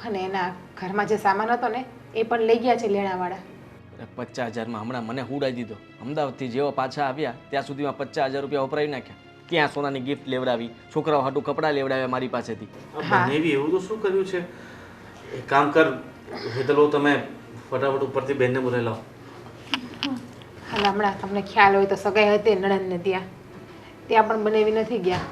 અને એના ઘરમાં જે સામાન હતો ને એ પણ લઈ ગયા છે લેણાવાળા. 50,000માં હમણાં મને હુડાઈ દીધો. અમદાવાદથી જેવો પાછા આવ્યા ત્યાં સુધીમાં 50,000 રૂપિયા વપરાવી નાખ્યા. ક્યાં સોનાની ગિફ્ટ લેવડાવી, છોકરાઓ હાટું કપડાં લેવડાવ્યા મારી પાસેથી. બનેવી એવું તો શું કર્યું છે? એક કામ કર હેતલો, તમે ફટાફટ ઉપરથી બેનને બોલાવી લાવો. અને હમણાં તમને ખ્યાલ હોય તો સગાઈ હતી નણંદને ત્યાં પણ બનેવી નથી ગયા.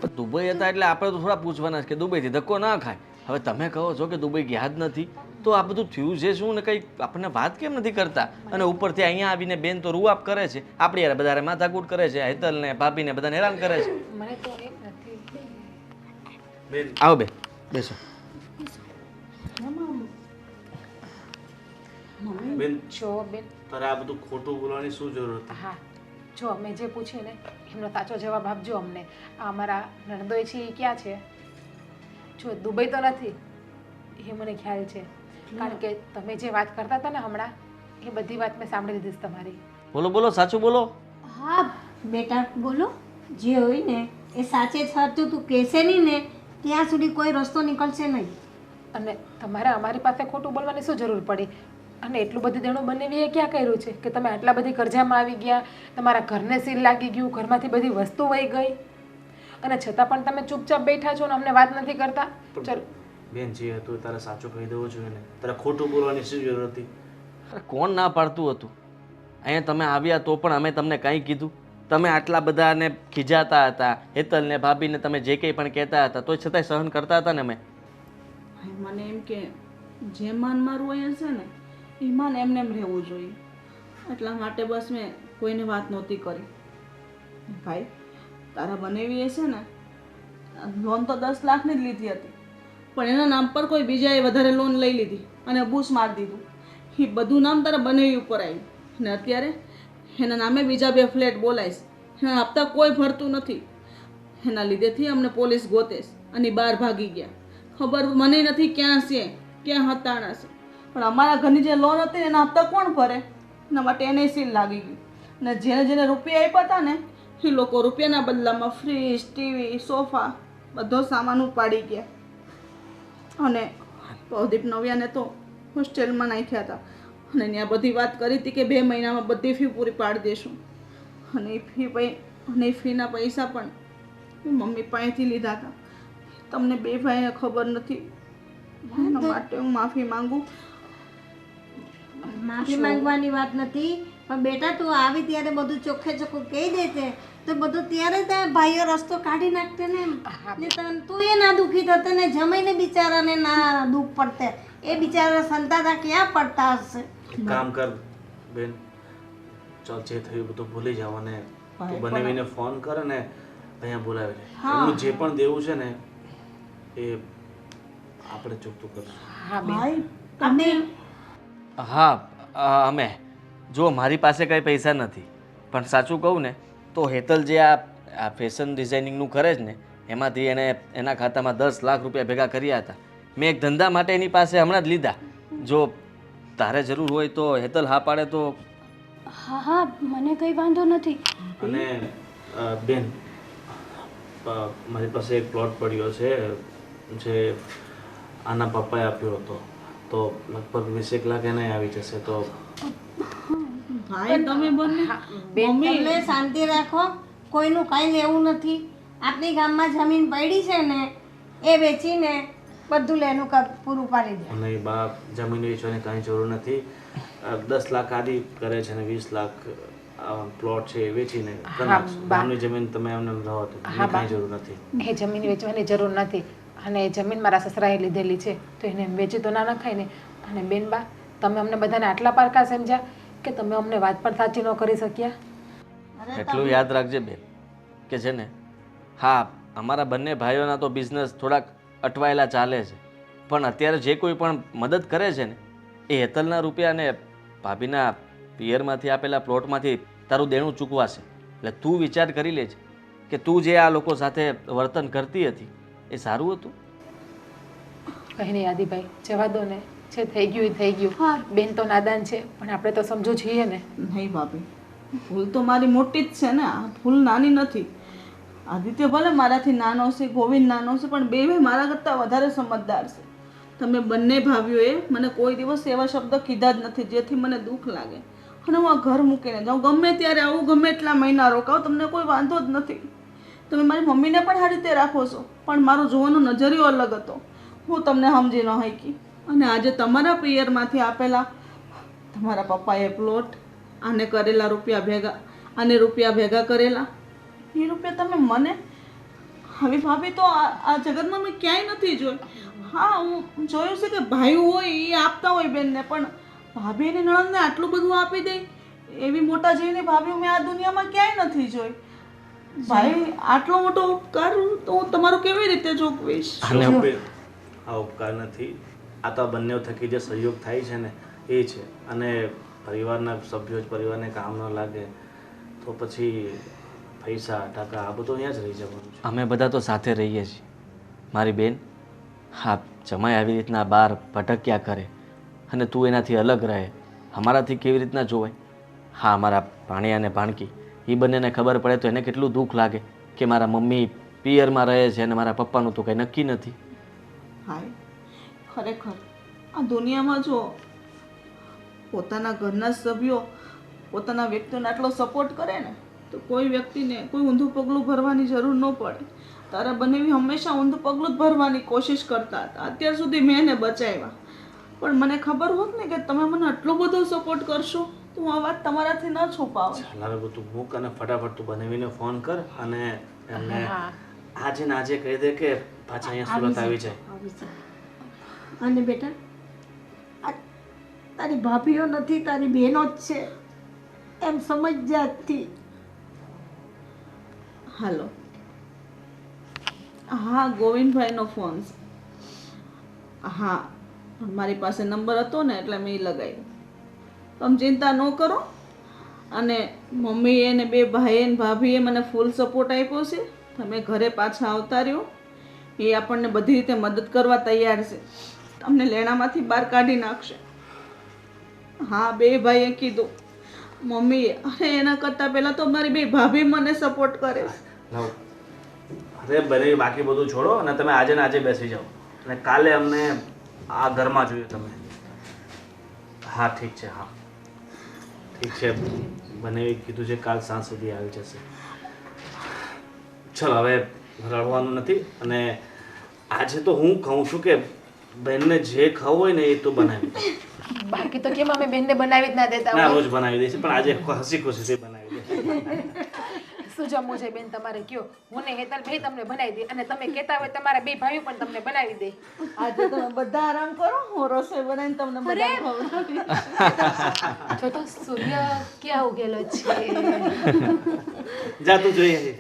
પણ દુબઈ હતા એટલે આપણે તો થોડા પૂછવાના છે કે દુબઈથી ધક્કો ના ખાય. હવે તમે કહો છો કે દુબઈ ગયા જ નથી, તો આ બધું થયું છે શું ને કંઈ આપણને વાત કેમ નથી કરતા? અને ઉપરથી અહીંયા આવીને બેન તો રૂઆપ કરે છે, આપણી યાર બધાને માથાકૂટ કરે છે, હેતલને ભાભીને બધાને હેરાન કરે છે. મને તો એ નથી. બેન આવો બે બેસો. બેન, જો બેન, તારે આ બધું ખોટું બોલવાની શું જરૂર હતી? હા, જો અમે જે પૂછ્યું ને એમનો સાચો જવાબ આપજો અમને. આ અમારા નણંદોય છે એ ક્યાં છે? જો દુબઈ તો નથી, એ મને ખ્યાલ છે. કારણ કે તમે જે વાત કરતા હતા ને હમણાં એ બધી વાત મેં સાંભળી લીધી છે તમારી. બોલો બોલો, સાચું બોલો. હા બેટા બોલો, જે હોય ને એ સાચે જ સાચું તું કહેશે નહીં ને ત્યાં સુધી કોઈ રસ્તો નીકળશે નહીં. અને તમારે અમારી પાસે ખોટું બોલવાની શું જરૂર પડી? અને એટલું બધું દેણું બનેવીએ ક્યાં કર્યું છે કે તમે આટલા બધી કરજામાં આવી ગયા, તમારા ઘરને સીલ લાગી ગયું, ઘરમાંથી બધી વસ્તુ વહી ગઈ, અને છતાં પણ તમે ચૂપચાપ બેઠા છો ને અમને વાત નથી કરતા. ચલો બેન, જે હતું તારે સાચું કહી દેવું જોઈએ ને. તારે ખોટું બોલવાની શું જરૂર હતી? અરે કોણ ના પાડતું હતું? અહીંયા તમે આવ્યા તો પણ અમે તમને કંઈ કીધું? તમે આટલા બધાને ખીજાતા હતા, હેતલને ભાભીને તમે જે કંઈ પણ કહેતા હતા તો છતાંય સહન કરતા હતા ને અમે. મને એમ કે જે માન મારું અહીંયા છે ને એ માન એમને એમ રહેવું જોઈએ, એટલા માટે બસ મેં કોઈને વાત નહોતી કરી. ભાઈ, તારા બનેવીએ છે ને લોન તો 10 લાખની જ લીધી હતી, પણ એના નામ પર કોઈ બીજાએ વધારે લોન લઈ લીધી અને બૂસ મારી દીધું. એ બધું નામ તારા બનેવી ઉપર આવ્યું ને અત્યારે એના નામે બીજા 2 ફ્લેટ બોલાઈશ. એના હપ્તા કોઈ ભરતું નથી. એના લીધેથી અમને પોલીસ ગોતેશ અને બહાર ભાગી ગયા. ખબર મને નથી ક્યાં છે, ક્યાં હતાણા છે. પણ અમારા ઘરની જે લોન હતી એના હપ્તા કોણ ભરે? એના માટે એને સીલ લાગી ગયું. અને જેને જેને રૂપિયા આપ્યા હતા ને એ લોકો રૂપિયાના બદલામાં ફ્રીજ, ટીવી, સોફા બધો સામાન ઉપાડી ગયા. અને પ્રદીપ નવ્યાને તો હોસ્ટેલમાં નાખ્યા હતા અને ત્યાં બધી વાત કરી હતી કે 2 મહિનામાં બધી ફી પૂરી પાડી દઈશું. અને એ ફીના પૈસા પણ મમ્મી પાસેથી લીધા હતા. તમને 2 ભાઈને ખબર નથી, એના માટે હું માફી માંગુ. માફી માંગવાની વાત નથી, પણ બેટા તું આવી ત્યારે બધું ચોખ્ખે ચોખ્ખું કહી દેતે તો બધું ત્યારે ત્યાં ભાઈઓ રસ્તો કાઢી નાખતે ને. તું એ ના દુઃખી થતે ને જમાઈને બિચારાને ના દુઃખ પડતે. એ બિચારા સંતાતા ક્યાં પડતા હશે? કામ કર, બેન ચાલ જે થયું બધું ભૂલી જાવ અને તું બનાવીને ફોન કર અને અહીંયા બોલાવી લે એમનું જે પણ દેવું છે ને એ આપણે ચૂકતું કરશું. હા બેન ભાઈ તમે હા અમે જો મારી પાસે કંઈ પૈસા નથી, પણ સાચું કહું ને તો હેતલ જે આ ફેશન ડિઝાઇનિંગનું કરે છે ને એમાંથી એણે એના ખાતામાં 10 લાખ રૂપિયા ભેગા કર્યા હતા. મેં એક ધંધા માટે એની પાસે હમણાં જ લીધા. જો તારે જરૂર હોય તો હેતલ હા પાડે તો. હા હા મને કંઈ વાંધો નથી. અને બેન મારી પાસે એક પ્લોટ પડ્યો છે જે આના પપ્પાએ આપ્યો હતો, તો લગભગ 20 લાખ એને આવી જશે. તો ભાઈ તમે બંને તમે શાંતિ રાખો, કોઈનું કાંઈ લેવું નથી. આપણી ગામમાં જમીન પડી છે ને એ વેચીને બધું લેનું પૂરું પાડી દે. અને બા જમીન વેચવાની કાંઈ જરૂર નથી. 10 લાખ આદિ કરે છે અને 20 લાખ પ્લોટ છે એ વેચીને કરી નાખશું. ગામની જમીન તમે એમને રહો તો એની કાંઈ જરૂર નથી. એ જમીન વેચવાની જરૂર નથી અને એ જમીન મારા સસરાએ લીધેલી છે તો એને એમ વેચી તો ના નખાય ને. અને બેન બા તમે અમને બધાને આટલા પારકા સમજ્યા કે તમે અમને વાત પણ સાચી ન કરી શક્યા. એટલું યાદ રાખજે બેન કે છે ને, હા અમારા બંને ભાઈઓના તો બિઝનેસ થોડાક અટવાયેલા ચાલે છે, પણ અત્યારે જે કોઈ પણ મદદ કરે છે ને એ હેતલના રૂપિયા અને ભાભીના પિયરમાંથી આપેલા પ્લોટમાંથી તારું દેણું ચૂકવાશે. એટલે તું વિચાર કરી લેજે કે તું જે આ લોકો સાથે વર્તન કરતી હતી એ સારું હતું. કંઈ નહીં આદિભાઈ, જવા દો ને, જે થઈ ગયું એ થઈ ગયું. બેન તો નાદાન છે પણ આપણે તો સમજો છીએ ને. નહીં ભાભી, ભૂલ તો મારી મોટી જ છે ને, આ ભૂલ નાની નથી. આદિત્ય ભલે મારાથી નાનો છે, ગોવિંદ નાનો છે, પણ બે મારા કરતાં વધારે સમજદાર છે. તમે બંને ભાભીઓએ મને કોઈ દિવસ એવા શબ્દ કીધા જ નથી જેથી મને દુઃખ લાગે. અને હું આ ઘર મૂકીને જાઉં, ગમે ત્યારે આવું, ગમે એટલા મહિના રોકાવ, તમને કોઈ વાંધો જ નથી. તમે મારી મમ્મીને પણ આ રીતે રાખો છો, પણ મારો જોવાનો નજરિયો અલગ હતો. હું તમને સમજી ન શકી. અને આજે તમારા પિયરમાંથી આપેલા તમારા પપ્પાએ પ્લોટ, આને કરેલા રૂપિયા ભેગા, આને રૂપિયા ભેગા કરેલા, એ રૂપિયા તમે મને હવે ભાભી તો આ જગતમાં મેં ક્યાંય નથી જોઈ. હા હું જોયું છે કે ભાઈ હોય એ આપતા હોય બેનને, પણ ભાભી એની નણંદને આટલું બધું આપી દે એવી મોટા જેવી ભાભી મેં આ દુનિયામાં ક્યાંય નથી જોઈ. ભાઈ આટલો મોટો ઉપકાર તો હું તમારો કેવી રીતે ચૂકવીશ? આ ઉપકાર નથી, આ તો આ બંને થકી જે સહયોગ થાય છે ને એ છે. અને પરિવારના સભ્યો જ પરિવારને કામ ન લાગે તો પછી પૈસા ટકા આ બધું અહીંયા જ રહી જવાનું છે. અમે બધા તો સાથે રહીએ છીએ મારી બેન. હા જમાઈ આવી રીતના બહાર ભટક્યા કરે અને તું એનાથી અલગ રહે, અમારાથી કેવી રીતના જોવાય? હા અમારા ભાણિયા અને ભાણકી એ બંનેને ખબર પડે તો એને કેટલું દુઃખ લાગે કે મારા મમ્મી પિયરમાં રહે છે અને મારા પપ્પાનું તો કંઈ નક્કી નથી. ભાઈ ખરેખર આ દુનિયામાં જો પોતાના ઘરના સભ્યો પોતાના વ્યક્તિઓને આટલો સપોર્ટ કરે ને તો કોઈ વ્યક્તિને કોઈ ઊંધું પગલું ભરવાની જરૂર ન પડે. તારા બંનેવી હંમેશા ઊંધું પગલું જ ભરવાની કોશિશ કરતા હતા. અત્યાર સુધી મેં એને બચાવ્યા, પણ મને ખબર હોત ને કે તમે મને આટલો બધો સપોર્ટ કરશો તો હું આ વાત તમારાથી ન છુપાવું. ચાલ હવે તું મૂક અને ફટાફટ તું બનાવીને ફોન કર અને એમને આજે ને આજે કહી દે કે પાછા અહીંયા સુરત આવી જાય. અને બેટા આ તારી ભાભીઓ નથી, તારી બહેનો જ છે એમ સમજ જાતથી. હાલો, હા ગોવિંદભાઈનો ફોન છે. હા મારી પાસે નંબર હતો ને એટલે મેં લગાવ્યો. તમે ચિંતા ન કરો. અને મમ્મીએ ને બે ભાઈએ ને ભાભીએ મને ફૂલ સપોર્ટ આપ્યો છે. તમે ઘરે પાછા આવતા રહ્યો, એ આપણને બધી રીતે મદદ કરવા તૈયાર છે. તમને લેણામાંથી બહાર કાઢી નાખશે. હા બે ભાઈએ કીધું મમ્મીએ, અરે એના કરતાં પહેલાં તો મારી બે ભાભી મને સપોર્ટ કરે છે. લાવ અરે બને બાકી બધું છોડો અને તમે આજે ને આજે બેસી જાઓ અને કાલે અમને આ ઘરમાં જોઈએ તમે. હા ઠીક છે, હા ઠીક છે, બને કીધું છે કાલ સાંજ સુધી આવી જશે. ચલો હવે રડવાનું નથી. અને આજે તો હું કહું છું કે બહેનને જે ખાવું હોય ને એ તો બનાવી દે. બાકી તો કેમ અમે બેનને બનાવી જ ના દેતા ના હોય? રોજ બનાવી દઈશ, પણ આજે હસી ખુશીથી બનાવી દઈશ. શું જમવું છે બેન તમારે કયો, હું ને હેતલ બે તમને બનાવી દે, અને તમે કહેતા હોય તમારા બે ભાઈઓ પણ તમને બનાવી દે. આજે તમે બધા આરામ કરો, હું રસોઈ બનાવીને તમને બધા ખવડાવીશ. જો તો સૂર્ય ક્યાં ઉગેલો છે. જા તું જોઈએ